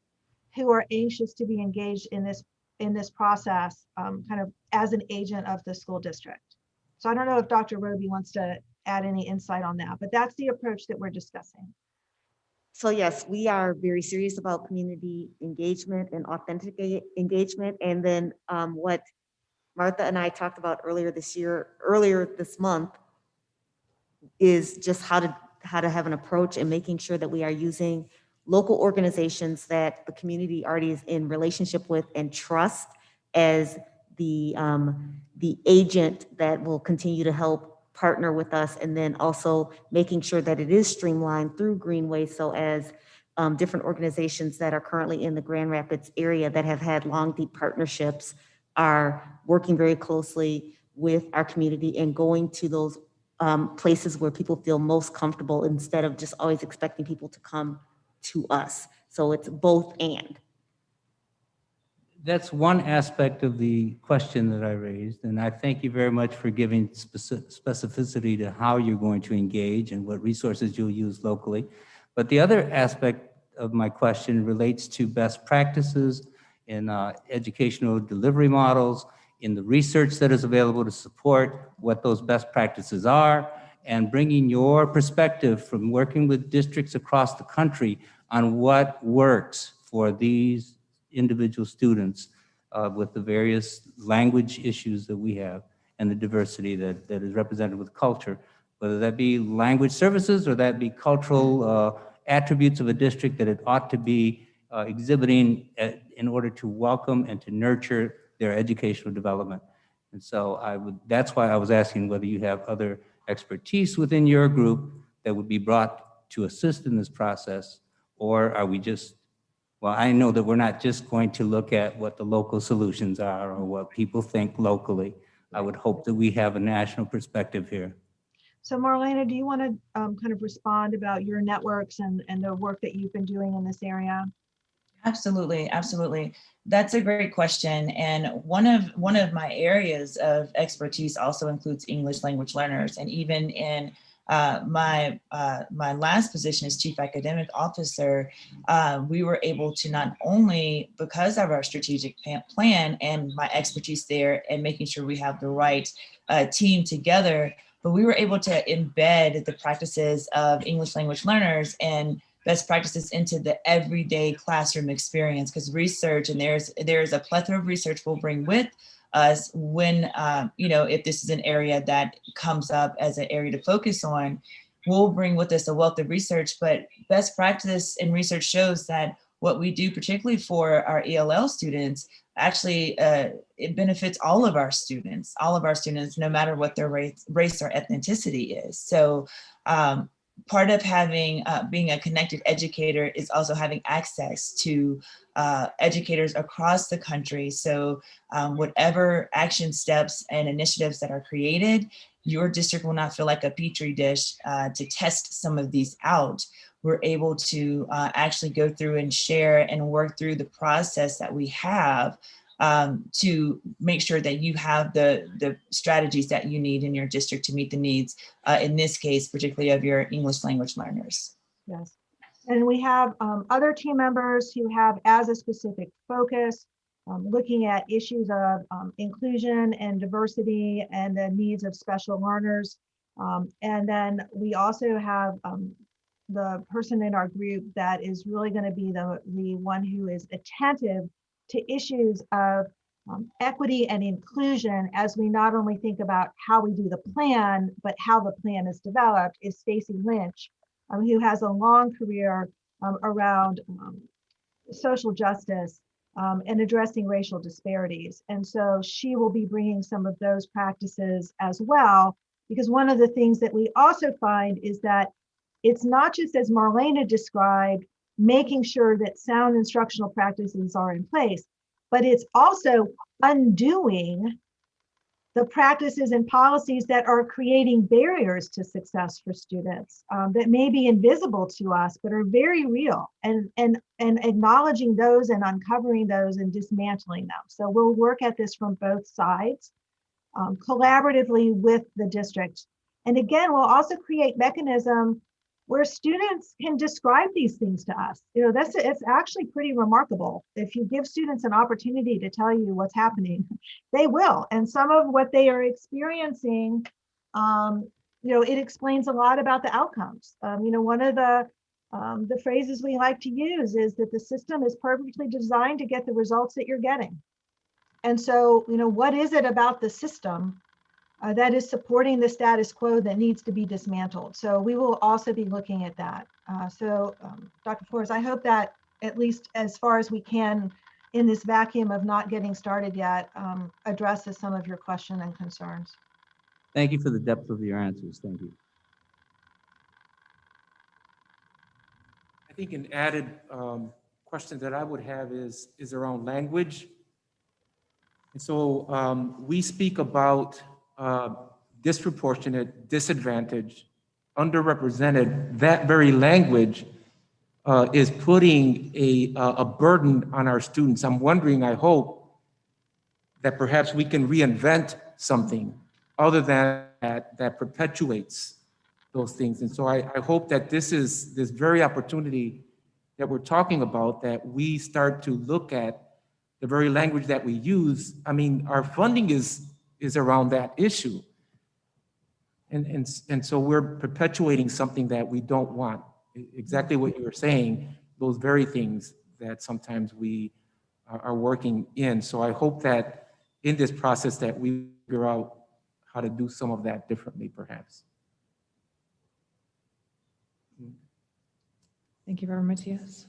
who are anxious to be engaged in this process, kind of as an agent of the school district. So I don't know if Dr. Roby wants to add any insight on that, but that's the approach that we're discussing. So yes, we are very serious about community engagement and authentic engagement. And then what Martha and I talked about earlier this month, is just how to have an approach and making sure that we are using local organizations that the community already is in relationship with and trust as the agent that will continue to help partner with us, and then also making sure that it is streamlined through Greenway, so as different organizations that are currently in the Grand Rapids area that have had long, deep partnerships are working very closely with our community and going to those places where people feel most comfortable, instead of just always expecting people to come to us. So it's both and. That's one aspect of the question that I raised, and I thank you very much for giving specificity to how you're going to engage and what resources you'll use locally. But the other aspect of my question relates to best practices in educational delivery models, in the research that is available to support what those best practices are, and bringing your perspective from working with districts across the country on what works for these individual students with the various language issues that we have and the diversity that is represented with culture, whether that be language services or that be cultural attributes of a district that it ought to be exhibiting in order to welcome and to nurture their educational development. And so that's why I was asking whether you have other expertise within your group that would be brought to assist in this process, or are we just, well, I know that we're not just going to look at what the local solutions are or what people think locally. I would hope that we have a national perspective here. So Marlena, do you want to kind of respond about your networks and the work that you've been doing in this area? Absolutely, absolutely. That's a great question. And one of my areas of expertise also includes English language learners. And even in my last position as Chief Academic Officer, we were able to not only, because of our strategic plan and my expertise there and making sure we have the right team together, but we were able to embed the practices of English language learners and best practices into the everyday classroom experience, because research, and there's a plethora of research we'll bring with us when, if this is an area that comes up as an area to focus on, we'll bring with us a wealth of research, but best practice and research shows that what we do, particularly for our ELL students, actually it benefits all of our students, no matter what their race or ethnicity is. So part of having being a connected educator is also having access to educators across the country. So whatever action steps and initiatives that are created, your district will not feel like a petri dish to test some of these out. We're able to actually go through and share and work through the process that we have to make sure that you have the strategies that you need in your district to meet the needs, in this case, particularly of your English language learners. Yes. And we have other team members who have as a specific focus, looking at issues of inclusion and diversity and the needs of special learners. And then we also have the person in our group that is really going to be the one who is attentive to issues of equity and inclusion as we not only think about how we do the plan, but how the plan is developed, is Stacy Lynch, who has a long career around social justice and addressing racial disparities. And so she will be bringing some of those practices as well, because one of the things that we also find is that it's not just, as Marlena described, making sure that sound instructional practices are in place, but it's also undoing the practices and policies that are creating barriers to success for students that may be invisible to us, but are very real, and acknowledging those and uncovering those and dismantling them. So we'll work at this from both sides, collaboratively with the district. And again, we'll also create mechanism where students can describe these things to us. You know, it's actually pretty remarkable. If you give students an opportunity to tell you what's happening, they will. And some of what they are experiencing, it explains a lot about the outcomes. One of the phrases we like to use is that the system is perfectly designed to get the results that you're getting. And so, what is it about the system that is supporting the status quo that needs to be dismantled? So we will also be looking at that. Dr. Flores, I hope that at least as far as we can in this vacuum of not getting started yet, addresses some of your questions and concerns. Thank you for the depth of your answers. Thank you. I think an added question that I would have is around language. And so we speak about disproportionate, disadvantaged, underrepresented. That very language is putting a burden on our students. I'm wondering, I hope, that perhaps we can reinvent something other than that perpetuates those things. And so I hope that this very opportunity that we're talking about, that we start to look at the very language that we use. I mean, our funding is around that issue. And so we're perpetuating something that we don't want. Exactly what you were saying, those very things that sometimes we are working in. So I hope that in this process that we figure out how to do some of that differently, perhaps. Thank you, Reverend Matias.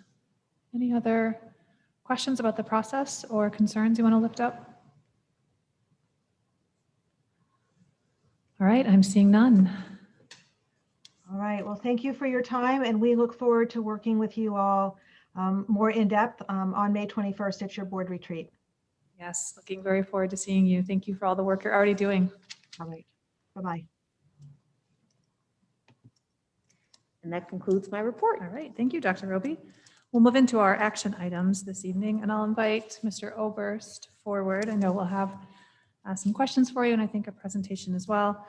Any other questions about the process or concerns you want to lift up? All right, I'm seeing none. All right, well, thank you for your time, and we look forward to working with you all more in depth on May 21st at your board retreat. Yes, looking very forward to seeing you. Thank you for all the work you're already doing. All right, bye-bye. And that concludes my report. All right, thank you, Dr. Roby. We'll move into our action items this evening, and I'll invite Mr. Oberst forward. I know we'll have some questions for you, and I think a presentation as well.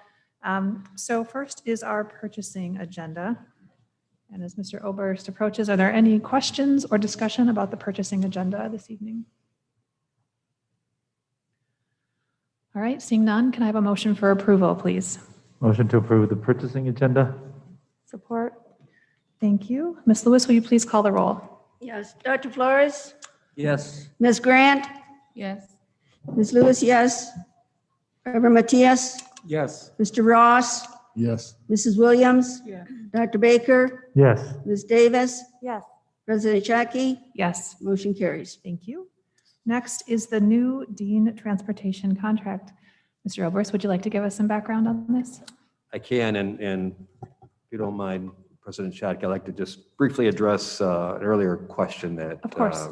So first is our purchasing agenda. And as Mr. Oberst approaches, are there any questions or discussion about the purchasing agenda this evening? All right, seeing none, can I have a motion for approval, please? Motion to approve the purchasing agenda? Support. Thank you. Ms. Lewis, will you please call the roll? Yes. Dr. Flores? Yes. Ms. Grant? Yes. Ms. Lewis, yes. Reverend Matias? Yes. Mr. Ross? Yes. Mrs. Williams? Yeah. Dr. Baker? Yes. Ms. Davis? Yes. President Shockey? Yes. Motion carries. Thank you. Next is the new Dean Transportation Contract. Mr. Oberst, would you like to give us some background on this? I can, and if you don't mind, President Shockey, I'd like to just briefly address an earlier question that Of course.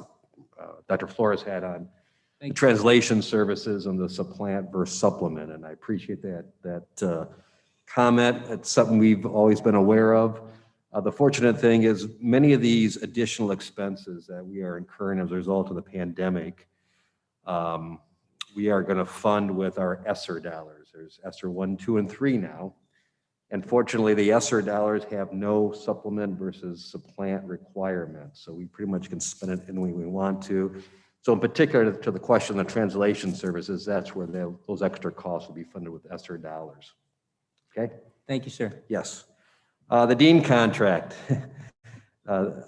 Dr. Flores had on translation services and the supplant versus supplement, and I appreciate that comment. It's something we've always been aware of. The fortunate thing is many of these additional expenses that we are incurring as a result of the pandemic We are going to fund with our ESSER dollars. There's ESSER 1, 2, and 3 now. And fortunately, the ESSER dollars have no supplement versus supplant requirements. So we pretty much can spend it any way we want to. So in particular, to the question of translation services, that's where those extra costs will be funded with ESSER dollars. Okay? Thank you, sir. Yes. The Dean contract.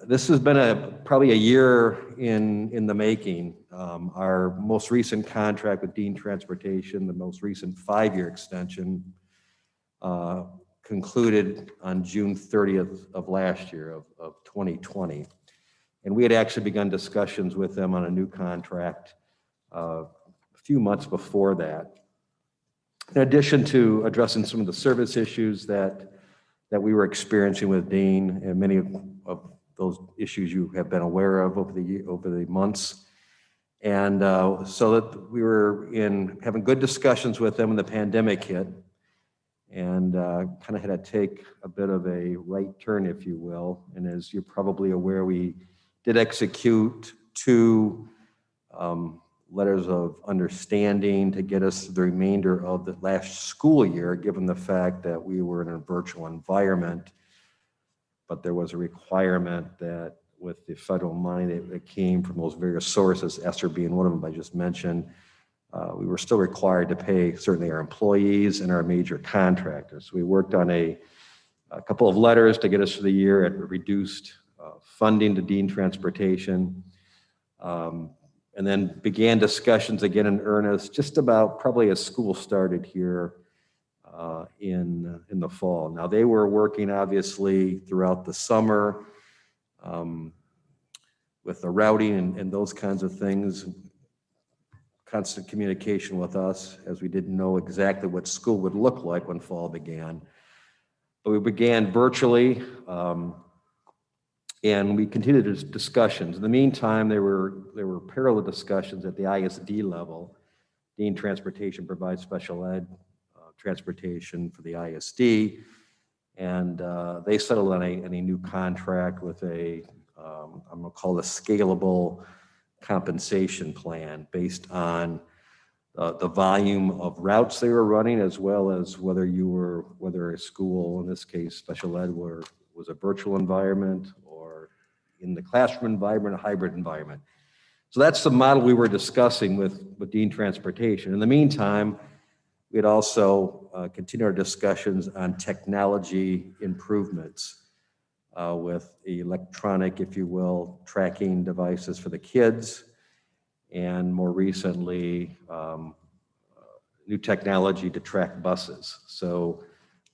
This has been probably a year in the making. Our most recent contract with Dean Transportation, the most recent 5-year extension, concluded on June 30th of last year of 2020. And we had actually begun discussions with them on a new contract a few months before that. In addition to addressing some of the service issues that we were experiencing with Dean, and many of those issues you have been aware of over the months. And so that we were having good discussions with them when the pandemic hit, and kind of had to take a bit of a right turn, if you will. And as you're probably aware, we did execute 2 letters of understanding to get us the remainder of the last school year, given the fact that we were in a virtual environment. But there was a requirement that with the federal money that came from those various sources, ESSER being one of them I just mentioned, we were still required to pay certainly our employees and our major contractors. So we worked on a couple of letters to get us through the year at reduced funding to Dean Transportation, and then began discussions again in earnest just about probably as school started here in the fall. Now, they were working obviously throughout the summer with the routing and those kinds of things, constant communication with us as we didn't know exactly what school would look like when fall began. But we began virtually, and we continued discussions. In the meantime, there were parallel discussions at the ISD level. Dean Transportation provides special ed transportation for the ISD, and they settled on a new contract with I'm going to call it a scalable compensation plan based on the volume of routes they were running, as well as whether a school, in this case special ed, was a virtual environment or in the classroom environment, a hybrid environment. So that's the model we were discussing with Dean Transportation. In the meantime, we had also continued our discussions on technology improvements with electronic, if you will, tracking devices for the kids, and more recently, new technology to track buses. So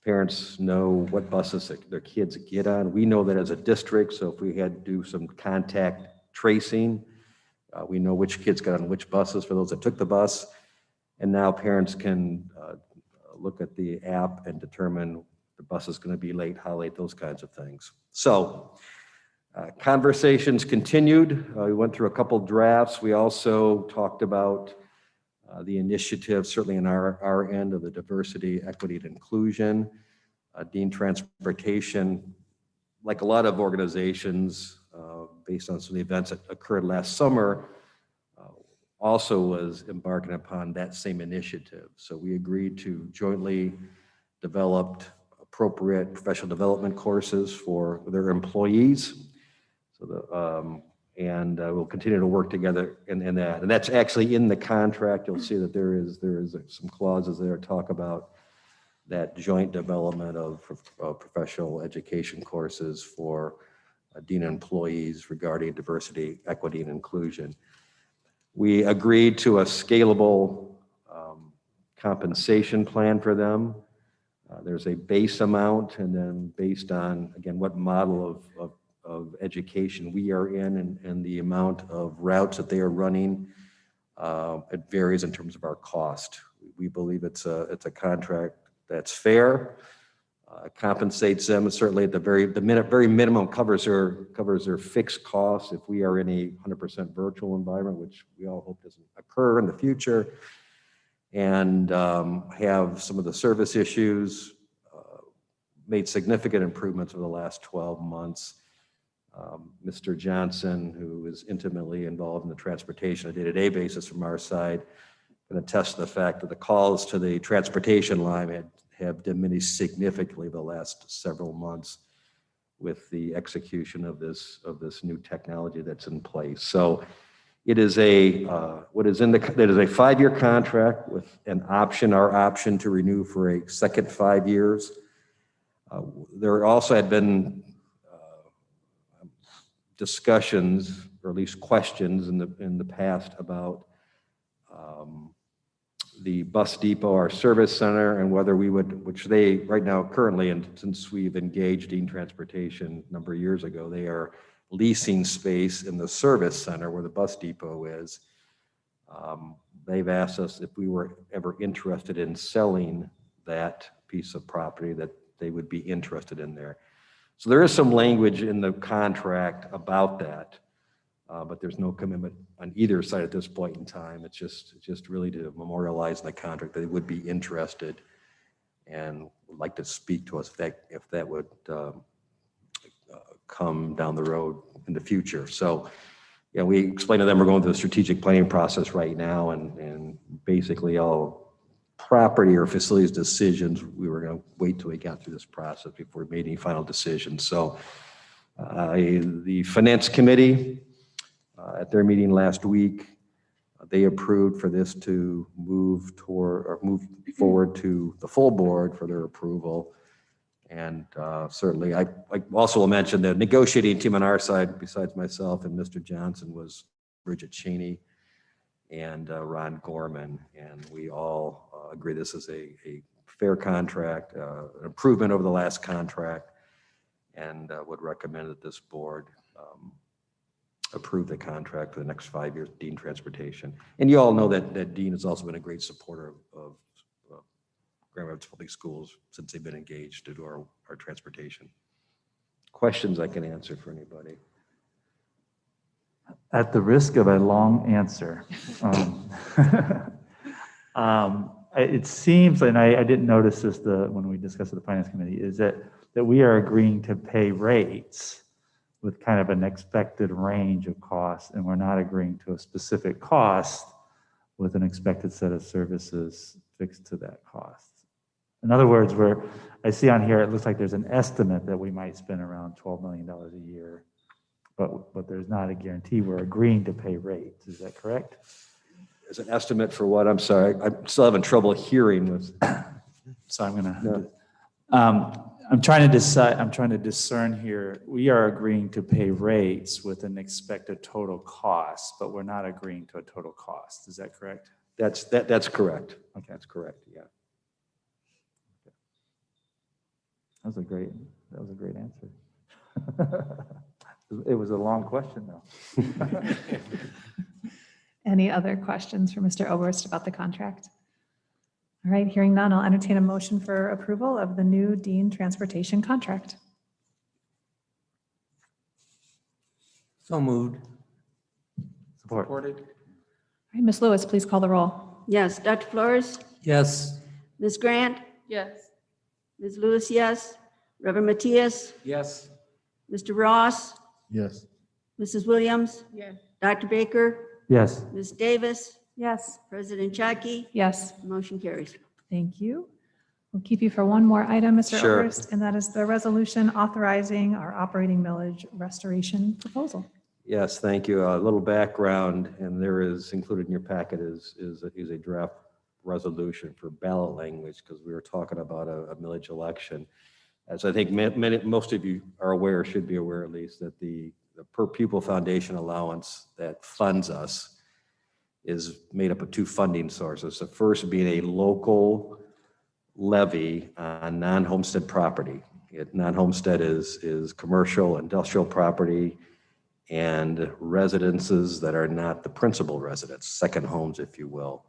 parents know what buses their kids get on. We know that as a district, so if we had to do some contact tracing, we know which kids got on which buses for those that took the bus. And now parents can look at the app and determine the bus is going to be late, how late, those kinds of things. So conversations continued. We went through a couple drafts. We also talked about the initiative, certainly in our end of the diversity, equity, and inclusion. Dean Transportation, like a lot of organizations, based on some of the events that occurred last summer, also was embarking upon that same initiative. So we agreed to jointly develop appropriate professional development courses for their employees. So we'll continue to work together in that. And that's actually in the contract. You'll see that there is some clauses there talk about that joint development of professional education courses for Dean employees regarding diversity, equity, and inclusion. We agreed to a scalable compensation plan for them. There's a base amount, and then based on, again, what model of education we are in and the amount of routes that they are running, it varies in terms of our cost. We believe it's a contract that's fair, compensates them, and certainly at the very minimum covers their fixed costs if we are in a 100% virtual environment, which we all hope doesn't occur in the future, and have some of the service issues, made significant improvements over the last 12 months. Mr. Johnson, who is intimately involved in the transportation on a day-to-day basis from our side, can attest to the fact that the calls to the transportation line have diminished significantly the last several months with the execution of this new technology that's in place. So it is a 5-year contract with an option, our option to renew for a second 5 years. There also had been discussions, or at least questions in the past about the bus depot, our service center, and whether we would, which they right now currently, and since we've engaged Dean Transportation a number of years ago, they are leasing space in the service center where the bus depot is. They've asked us if we were ever interested in selling that piece of property, that they would be interested in there. So there is some language in the contract about that, but there's no commitment on either side at this point in time. It's just really to memorialize in the contract that they would be interested and would like to speak to us if that would come down the road in the future. So, yeah, we explained to them we're going through the strategic planning process right now, and basically all property or facilities decisions, we were going to wait till we got through this process before we made any final decisions. So the finance committee at their meeting last week, they approved for this to move forward to the full board for their approval. And certainly, I also will mention the negotiating team on our side, besides myself and Mr. Johnson, was Bridget Cheney and Ron Gorman. And we all agree this is a fair contract, an improvement over the last contract, and would recommend that this board approve the contract for the next 5 years, Dean Transportation. And you all know that Dean has also been a great supporter of Grand Rapids Public Schools since they've been engaged to do our transportation. Questions I can answer for anybody? At the risk of a long answer, it seems, and I didn't notice this when we discussed with the Finance Committee, is that we are agreeing to pay rates with kind of an expected range of costs, and we're not agreeing to a specific cost with an expected set of services fixed to that cost. In other words, I see on here, it looks like there's an estimate that we might spend around $12 million a year, but there's not a guarantee. We're agreeing to pay rates. Is that correct? Is an estimate for what? I'm sorry, I'm still having trouble hearing with. So I'm trying to discern here. We are agreeing to pay rates with an expected total cost, but we're not agreeing to a total cost. Is that correct? That's correct. Okay, that's correct. Yeah. That was a great answer. It was a long question though. Any other questions for Mr. Oberst about the contract? All right, hearing none, I'll entertain a motion for approval of the new Dean Transportation contract. So moved. Supported. All right, Ms. Lewis, please call the roll. Yes, Dr. Flores? Yes. Ms. Grant? Yes. Ms. Lewis, yes. Reverend Matias? Yes. Mr. Ross? Yes. Mrs. Williams? Yes. Dr. Baker? Yes. Ms. Davis? Yes. President Chaki? Yes, Motion carries. thank you. We'll keep you for one more item, Mr. Sure. Oberst, and that is the resolution authorizing our operating millage restoration proposal. Yes, thank you. A little background, and there is included in your packet is a draft resolution for ballot language, because we were talking about a millage election. As I think most of you are aware, should be aware at least, that the per pupil foundation allowance that funds us is made up of two funding sources. The first being a local levy on non-homestead property. Non-homestead is commercial, industrial property, and residences that are not the principal residence, second homes, if you will.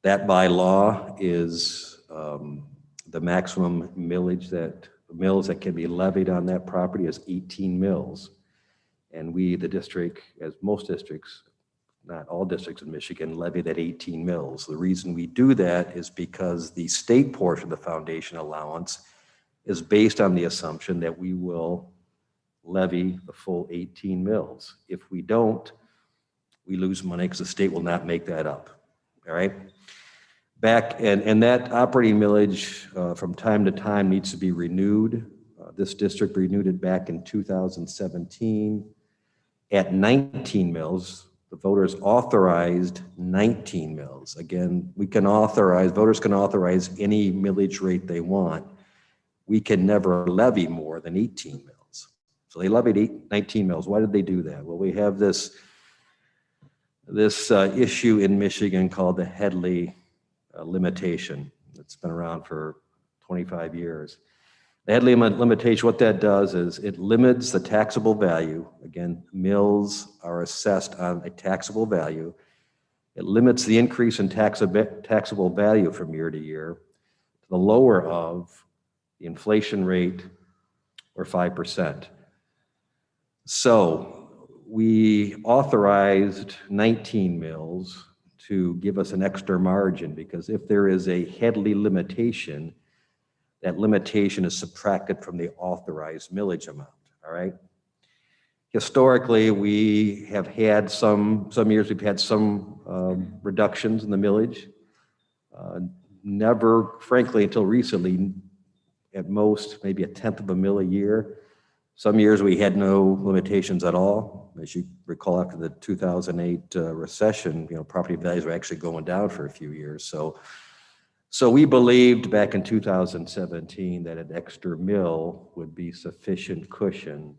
That by law is the maximum mills that can be levied on that property is 18 mills. And we, the district, as most districts, not all districts in Michigan, levy that 18 mills. The reason we do that is because the state portion of the foundation allowance is based on the assumption that we will levy the full 18 mills. If we don't, we lose money because the state will not make that up, all right? And that operating millage from time to time needs to be renewed. This district renewed it back in 2017 at 19 mills. The voters authorized 19 mills. Again, voters can authorize any millage rate they want. We can never levy more than 18 mills. So they levied 19 mills. Why did they do that? Well, we have this issue in Michigan called the Headley limitation. It's been around for 25 years. The Headley limitation, what that does is it limits the taxable value. Again, mills are assessed on a taxable value. It limits the increase in taxable value from year to year to the lower of the inflation rate or 5%. So we authorized 19 mills to give us an extra margin, because if there is a Headley limitation, that limitation is subtracted from the authorized millage amount, all right? Historically, we have had some years we've had some reductions in the millage. Never, frankly, until recently, at most, maybe 1/10 of a mill a year. Some years we had no limitations at all. As you recall, after the 2008 recession, property values were actually going down for a few years. So we believed back in 2017 that an extra mill would be sufficient cushion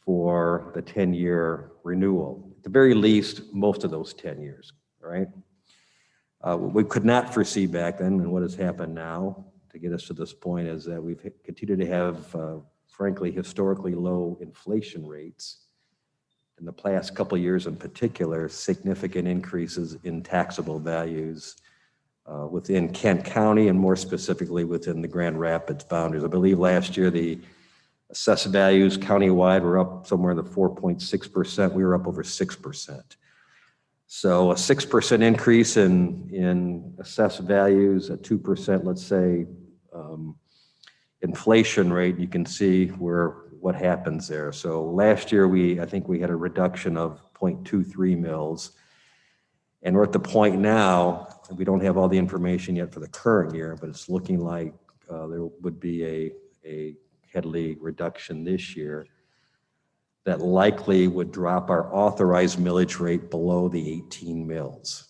for the 10-year renewal. At the very least, most of those 10 years, all right? We could not foresee back then, and what has happened now to get us to this point is that we've continued to have, frankly, historically low inflation rates. In the past couple of years in particular, significant increases in taxable values within Kent County and more specifically within the Grand Rapids boundaries. I believe last year the assessed values countywide were up somewhere in the 4.6%. We were up over 6%. So a 6% increase in assessed values, a 2%, let's say, inflation rate, you can see what happens there. So last year, I think we had a reduction of 0.23 mills. And we're at the point now, and we don't have all the information yet for the current year, but it's looking like there would be a Headley reduction this year that likely would drop our authorized millage rate below the 18 mills.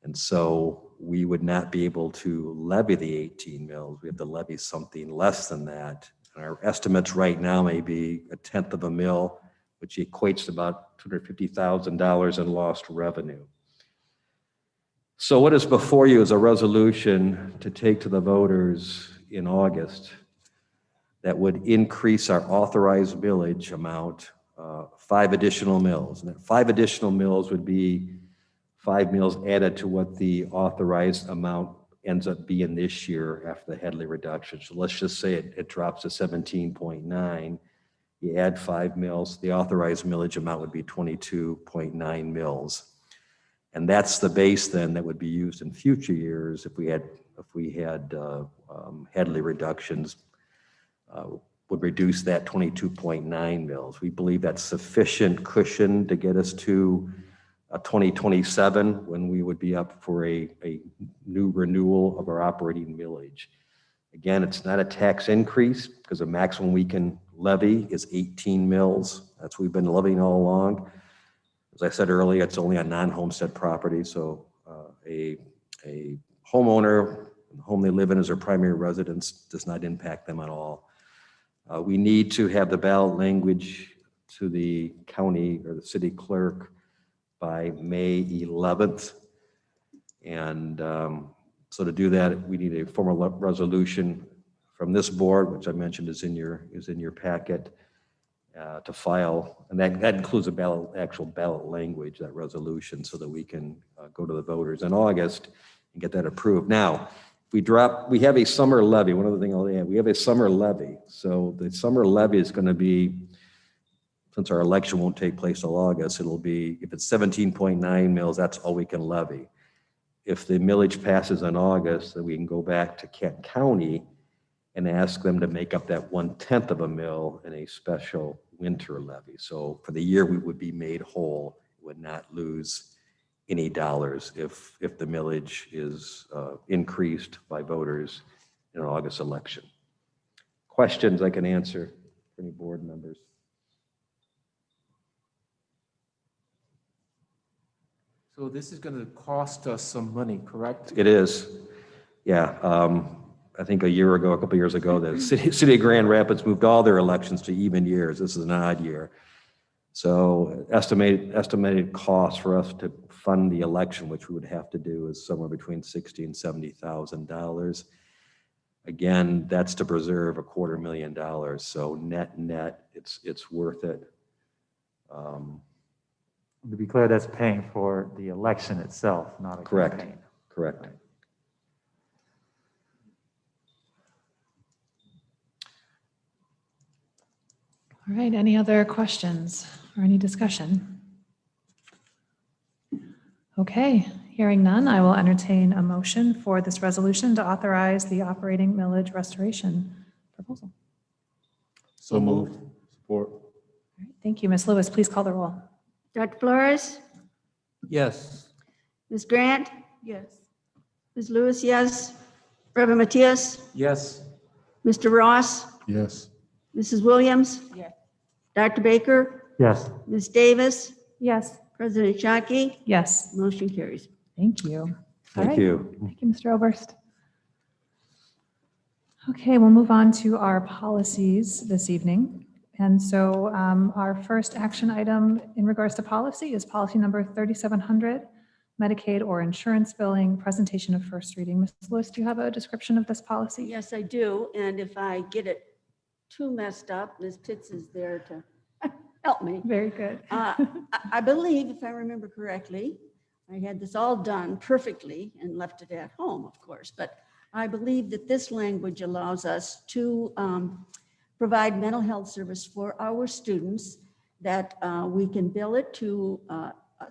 And so we would not be able to levy the 18 mills. We have to levy something less than that. And our estimates right now may be 1/10 of a mill, which equates to about $250,000 in lost revenue. So what is before you is a resolution to take to the voters in August that would increase our authorized millage amount 5 additional mills. And that 5 additional mills would be 5 mills added to what the authorized amount ends up being this year after the Headley reduction. So let's just say it drops to 17.9. You add 5 mills, the authorized millage amount would be 22.9 mills. And that's the base then that would be used in future years if we had Headley reductions, would reduce that 22.9 mills. We believe that's sufficient cushion to get us to 2027 when we would be up for a new renewal of our operating millage. Again, it's not a tax increase because the maximum we can levy is 18 mills. That's what we've been levying all along. As I said earlier, it's only on non-homestead property. So a homeowner, the home they live in as their primary residence does not impact them at all. We need to have the ballot language to the county or the city clerk by May 11th. And so to do that, we need a formal resolution from this board, which I mentioned is in your packet, to file. And that includes actual ballot language, that resolution, so that we can go to the voters in August and get that approved. Now, if we have a summer levy. One other thing I'll add, we have a summer levy. So the summer levy is going to be, since our election won't take place till August, it'll be, if it's 17.9 mills, that's all we can levy. If the millage passes in August, then we can go back to Kent County and ask them to make up that 1/10 of a mil in a special winter levy. So for the year, we would be made whole, would not lose any dollars if the millage is increased by voters in an August election. Questions I can answer for any board members? So this is going to cost us some money, correct? It is, yeah. I think a couple years ago, the city of Grand Rapids moved all their elections to even years. This is an odd year. So estimated cost for us to fund the election, which we would have to do, is somewhere between $60,000 and $70,000. Again, that's to preserve $250,000. So net, it's worth it. To be clear, that's paying for the election itself, not a Correct. campaign. Correct. All right, any other questions or any discussion? Okay, hearing none, I will entertain a motion for this resolution to authorize the operating millage restoration proposal. So moved. Support. All right, thank you. Ms. Lewis, please call the roll. Dr. Flores, Yes. Ms. Grant, Yes. Ms. Lewis, yes. Reverend Matthias, Yes. Mr. Ross, Yes. Mrs. Williams, Yes. Dr. Baker, Yes. Ms. Davis, Yes. President Shockey, Yes, motion carries. thank you. All Thank right. you. Thank you, Mr. Oberst. Okay, we'll move on to our policies this evening. And so our first action item in regards to policy is policy number 3700, Medicaid or insurance billing, presentation of first reading. Ms. Lewis, do you have a description of this policy? Yes, I do, and if I get it too messed up, Ms. Pitts is there to help me. Very good. I believe, if I remember correctly, I had this all done perfectly and left it at home, of course, but I believe that this language allows us to provide mental health service for our students, that we can bill it to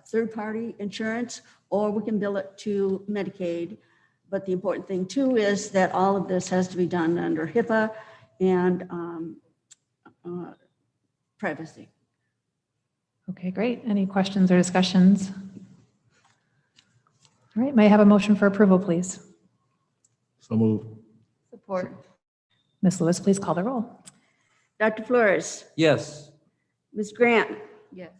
third-party insurance, or we can bill it to Medicaid. But the important thing too is that all of this has to be done under HIPAA and privacy. Okay, great. Any questions or discussions? All right, may I have a motion for approval, please? So moved. Support. Ms. Lewis, please call the roll. Dr. Flores, Yes. Ms. Grant, Yes.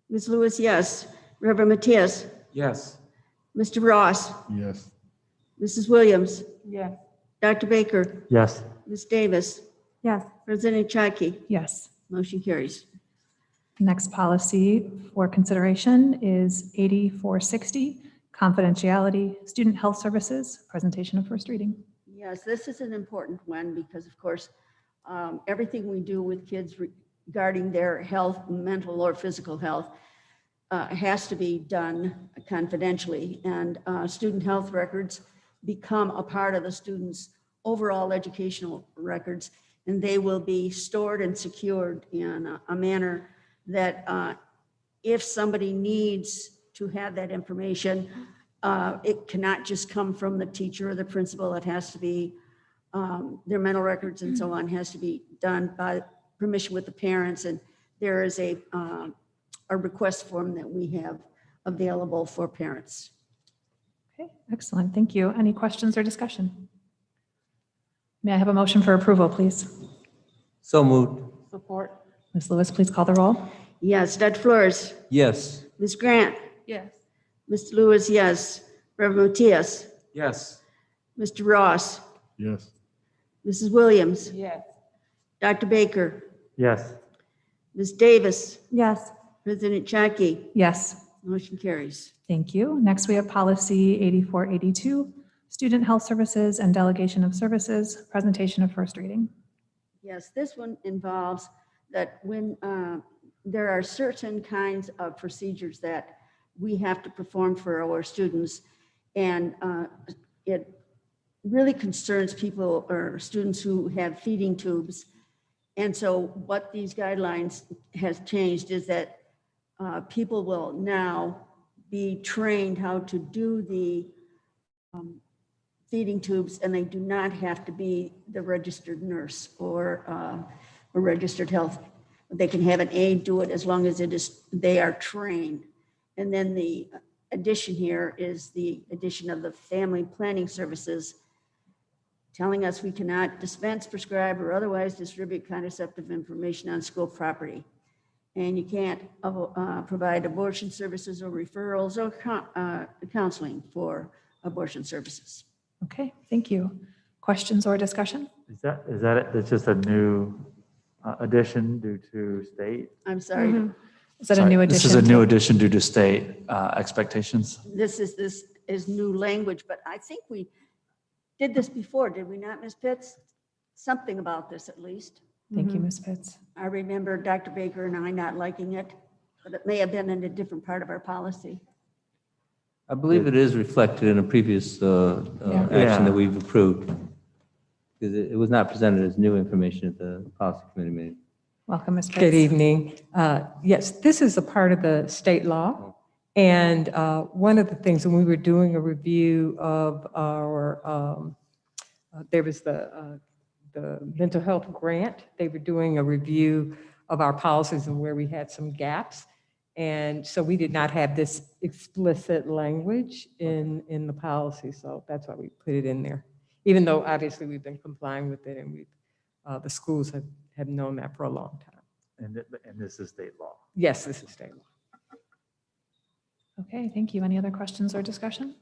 Ms. Lewis, yes. Reverend Matthias, Yes. Mr. Ross, Yes. Mrs. Williams, Yes. Dr. Baker, Yes. Ms. Davis, Yes. President Chaki, Yes. motion carries. Next policy for consideration is 8460, confidentiality, student health services, presentation of first reading. Yes, this is an important one because, of course, everything we do with kids regarding their health, mental or physical health, has to be done confidentially. And student health records become a part of the student's overall educational records, and they will be stored and secured in a manner that if somebody needs to have that information, it cannot just come from the teacher or the principal. It has to be their mental records and so on has to be done by permission with the parents. And there is a request form that we have available for parents. Okay, excellent. Thank you. Any questions or discussion? May I have a motion for approval, please? So moved. Support. Ms. Lewis, please call the roll. Yes, Dr. Flores, Yes. Ms. Grant, Yes. Mr. Lewis, yes. Reverend Matthias, Yes. Mr. Ross, Yes. Mrs. Williams, Yes. Dr. Baker, Yes. Ms. Davis, Yes. President Chaki, Yes. motion carries. Thank you. Next, we have policy 8482, student health services and delegation of services, presentation of first reading. Yes, this one involves that when there are certain kinds of procedures that we have to perform for our students, and it really concerns people or students who have feeding tubes. And so what these guidelines has changed is that people will now be trained how to do the feeding tubes, and they do not have to be the registered nurse or a registered health. They can have an aide do it as long as they are trained. And then the addition here is the addition of the family planning services, telling us we cannot dispense, prescribe, or otherwise distribute contraceptive information on school property. And you can't provide abortion services or referrals or counseling for abortion services. Okay, thank you. Questions or discussion? Is that it? That's just a new addition due to state? I'm sorry. Is that a new addition? This is a new addition due to state expectations. This is new language, but I think we did this before, did we not, Ms. Pitts? Something about this at least. Thank you, Ms. Pitts. I remember Dr. Baker and I not liking it, but it may have been in a different part of our policy. I believe it is reflected in a previous action that we've approved. Because it was not presented as new information at the policy committee meeting. Welcome, Ms. Pitts. Good evening. Yes, this is a part of the state law. And one of the things, when we were doing a review of our, there was the mental health grant, they were doing a review of our policies and where we had some gaps. And so we did not have this explicit language in the policy. So that's why we put it in there. Even though obviously we've been complying with it and the schools have known that for a long time. And this is state law. Yes, this is state law. Okay, thank you. Any other questions or discussion?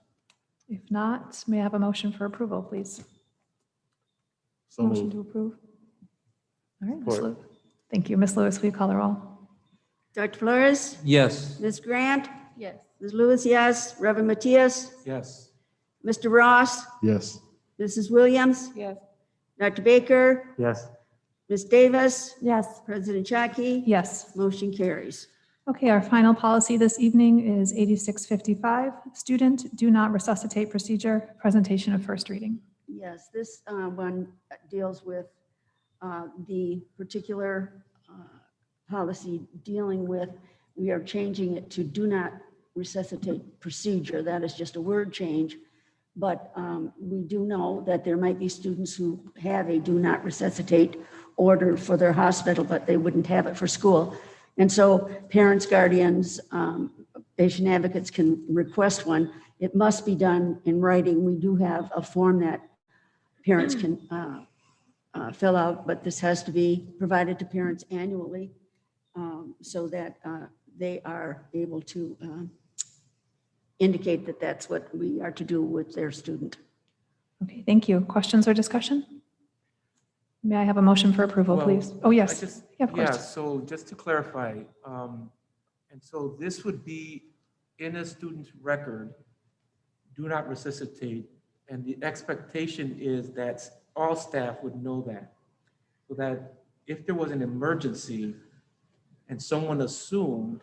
If not, may I have a motion for approval, please? So Motion moved. to approve. All right, Ms. Lewis. Thank you. Ms. Lewis, will you call the roll? Dr. Flores? Yes. Ms. Grant? Yes. Ms. Lewis, yes. Reverend Matthias? Yes. Mr. Ross? Yes. Mrs. Williams? Yes. Dr. Baker? Yes. Ms. Davis? Yes. President Shockey? Yes. Motion carries. Okay, our final policy this evening is 8655, student do not resuscitate procedure, presentation of first reading. Yes, this one deals with the particular policy dealing with, we are changing it to do not resuscitate procedure. That is just a word change. But we do know that there might be students who have a do not resuscitate order for their hospital, but they wouldn't have it for school. And so parents, guardians, patient advocates can request one. It must be done in writing. We do have a form that parents can fill out, but this has to be provided to parents annually so that they are able to indicate that that's what we are to do with their student. Okay, thank you. Questions or discussion? May I have a motion for approval, Well, please? Oh, yes. Yeah, of Yeah, course. so just to clarify, and so this would be in a student's record, do not resuscitate, and the expectation is that all staff would know that. So that if there was an emergency and someone assumed.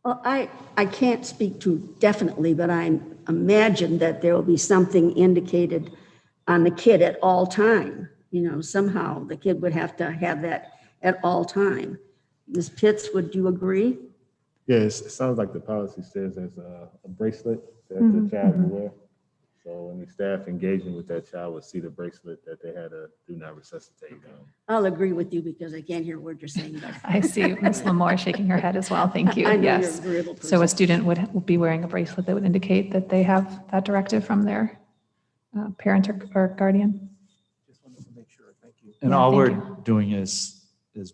Well, I can't speak to definitely, but I imagine that there will be something indicated on the kid at all time. You know, somehow the kid would have to have that at all time. Ms. Pitts, would you agree? Yes, it sounds like the policy says there's a bracelet that the child will wear. So when the staff engaging with that child would see the bracelet that they had to do not resuscitate. I'll agree with you because I can't hear a word you're saying. But I see Ms. Lamore shaking her head as well. Thank you. I know you're Yes. an agreeable So a person. student would be wearing a bracelet that would indicate that they have that directive from their parent or guardian. Just wanted to make sure, thank you. And Yeah, all we're thank doing is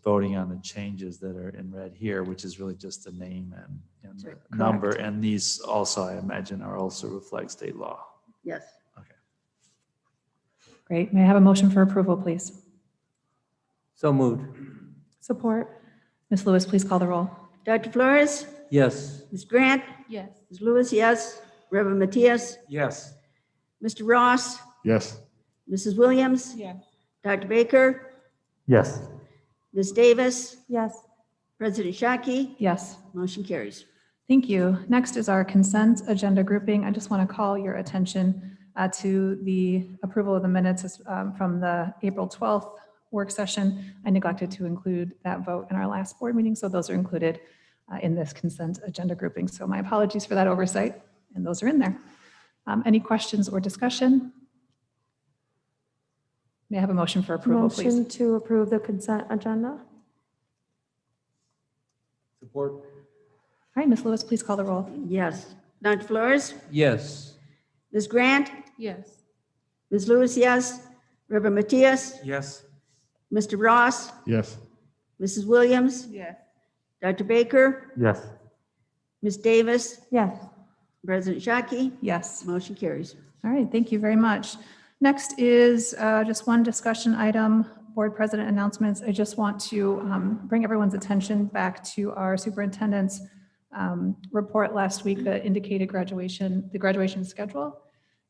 voting on the changes that are in red here, which is really just the name and the Correct. number. And these also, I imagine, are also reflect state law. Yes. Great. May I have a motion for approval, please? So moved. Support. Ms. Lewis, please call the roll. Dr. Flores? Yes. Ms. Grant? Yes. Ms. Lewis, yes. Reverend Matthias? Yes. Mr. Ross? Yes. Mrs. Williams? Yes. Dr. Baker? Yes. Ms. Davis? Yes. President Shockey? Yes. Motion carries. Thank you. Next is our consent agenda grouping. I just want to call your attention to the approval of the minutes from the April 12th work session. I neglected to include that vote in our last board meeting, so those are included in this consent agenda grouping. So my apologies for that oversight, and those are in there. Any questions or discussion? May I have a motion for approval, please? Motion to approve the consent agenda? Support. All right, Ms. Lewis, please call the roll. Yes. Dr. Flores? Yes. Ms. Grant? Yes. Ms. Lewis, yes. Reverend Matias? Yes. Mr. Ross? Yes. Mrs. Williams? Yes. Dr. Baker? Yes. Ms. Davis? Yes. President Shockey? Yes. Motion carries. All right, thank you very much. Next is just one discussion item, board president announcements. I just want to bring everyone's attention back to our superintendent's report last week that indicated the graduation schedule.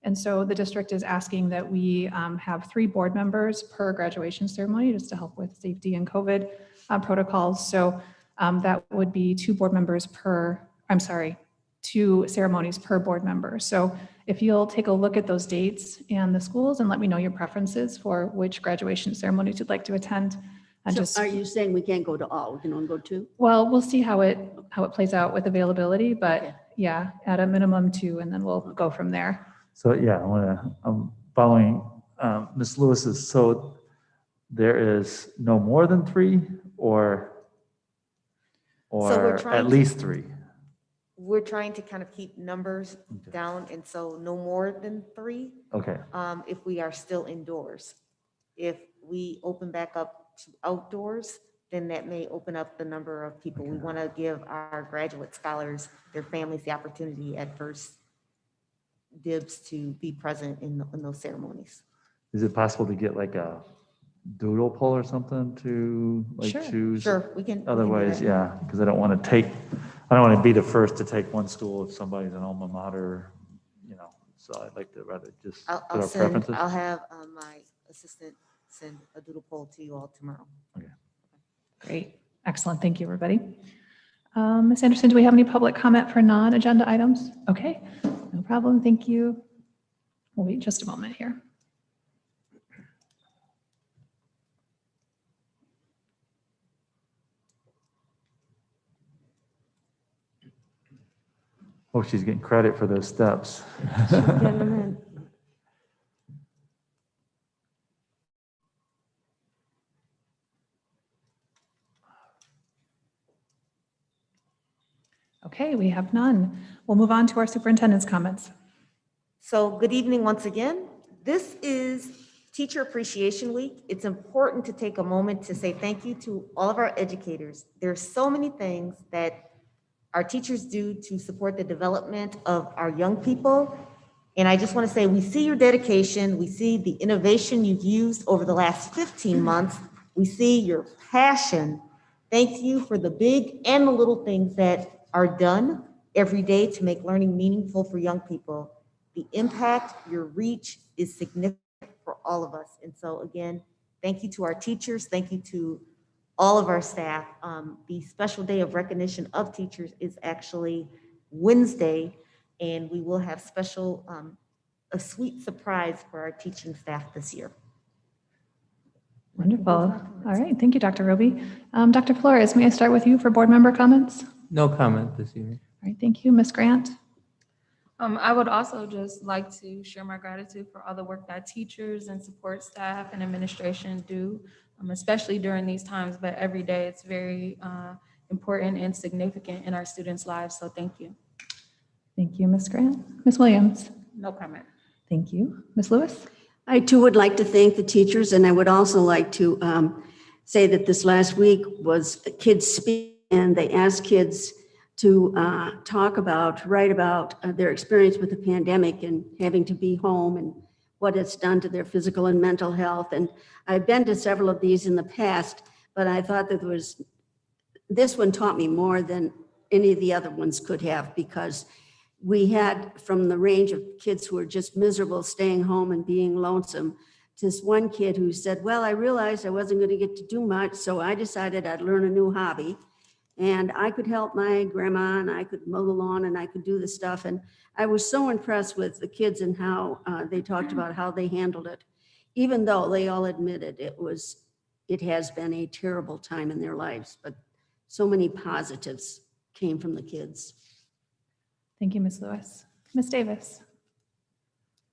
And so the district is asking that we have 3 board members per graduation ceremony just to help with safety and COVID protocols. So that would be 2 ceremonies per board member. So if you'll take a look at those dates and the schools and let me know your preferences for which graduation ceremonies you'd like to attend. And So are you saying we can't go to all? We can only go 2? well, we'll see how it plays out with availability, but yeah, at a minimum 2, and then we'll go from there. So yeah, I'm following Ms. Lewis's. So there is no more than 3 or we're trying at to- least 3? We're trying to kind of keep numbers down, and so no more than 3 Okay. if we are still indoors. If we open back up to outdoors, then that may open up the number of people. We want to give our graduate scholars, their families, the opportunity at first dibs to be present in those ceremonies. Is it possible to get like a doodle poll or something to like Sure. choose? Sure, we can. Otherwise, yeah, because I don't want to be the first to take one school if somebody's an alma mater, so I'd like to rather just put our preferences. I'll have my assistant send a doodle poll to you all tomorrow. Great. Excellent. Thank you, everybody. Ms. Anderson, do we have any public comment for non-agenda items? Okay, no problem. Thank you. We'll wait just a moment here. Oh, she's getting credit for those steps. She's getting them in. Okay, we have none. We'll move on to our superintendent's comments. So good evening once again. This is Teacher Appreciation Week. It's important to take a moment to say thank you to all of our educators. There's so many things that our teachers do to support the development of our young people. And I just want to say, we see your dedication. We see the innovation you've used over the last 15 months. We see your passion. Thank you for the big and the little things that are done every day to make learning meaningful for young people. The impact, your reach is significant for all of us. And so again, thank you to our teachers. Thank you to all of our staff. The special day of recognition of teachers is actually Wednesday, and we will have a sweet surprise for our teaching staff this year. Wonderful. All right. Thank you, Dr. Roby. Dr. Flores, may I start with you for board member comments? No comment this evening. All right. Thank you. Ms. Grant? I would also just like to share my gratitude for all the work that teachers and support staff and administration do, especially during these times, but every day it's very important and significant in our students' lives. So thank you. Thank you, Ms. Grant. Ms. Williams? No comment. Thank you. Ms. Lewis? I too would like to thank the teachers, and I would also like to say that this last week was Kids Speak, and they asked kids to write about their experience with the pandemic and having to be home and what it's done to their physical and mental health. And I've been to several of these in the past, but I thought that this one taught me more than any of the other ones could have, because we had from the range of kids who were just miserable staying home and being lonesome, to this one kid who said, well, I realized I wasn't going to get to do much, so I decided I'd learn a new hobby. And I could help my grandma, and I could mow the lawn, and I could do the stuff. And I was so impressed with the kids and how they talked about how they handled it, even though they all admitted it has been a terrible time in their lives. But so many positives came from the kids. Thank you, Ms. Lewis. Ms. Davis?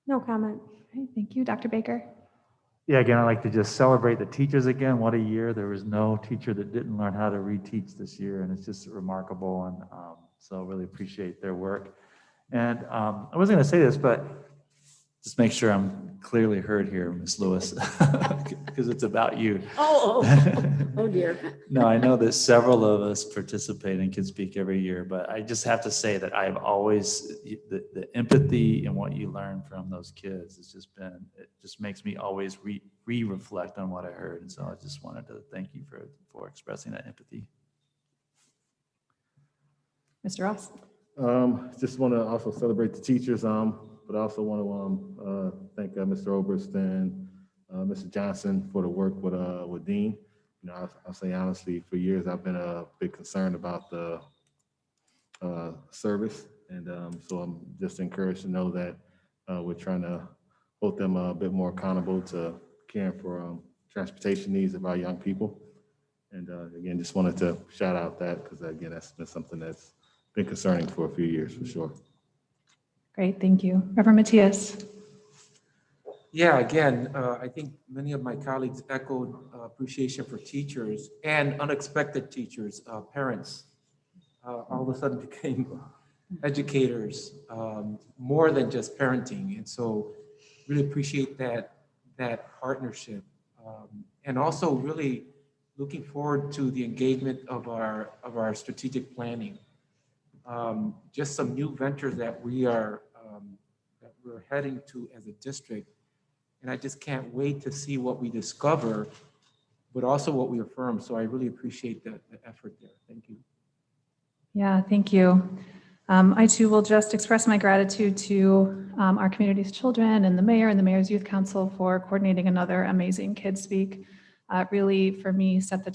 No comment. Okay, thank you. Dr. Baker? Yeah, again, I'd like to just celebrate the teachers again. What a year. There was no teacher that didn't learn how to reteach this year, and it's just remarkable. And so really appreciate their work. And I wasn't going to say this, but just make sure I'm clearly heard here, Ms. Lewis, because it's about you. Oh dear. No, I know that several of us participate and can speak every year, but I just have to say that I've always, the empathy and what you learn from those kids has just been, it just makes me always reflect on what I heard. And so I just wanted to thank you for expressing that empathy. Mr. Ross? Just want to also celebrate the teachers, but I also want to thank Mr. Oberst and Mr. Johnson for the work with Dean. You know, I'll say honestly, for years I've been a bit concerned about the service, and so I'm just encouraged to know that we're trying to hold them a bit more accountable to caring for transportation needs of our young people. And again, just wanted to shout out that because again, that's been something that's been concerning for a few years for sure. Great, thank you. Reverend Matthias? Yeah, again, I think many of my colleagues echoed appreciation for teachers and unexpected teachers, parents. All of a sudden became educators, more than just parenting. And so really appreciate that partnership. And also really looking forward to the engagement of our strategic planning. Just some new ventures that we're heading to as a district. And I just can't wait to see what we discover, but also what we affirm. So I really appreciate the effort there. Thank you. Yeah, thank you. I too will just express my gratitude to our community's children and the mayor and the Mayor's Youth Council for coordinating another amazing Kids Speak. Really, for me, set the tone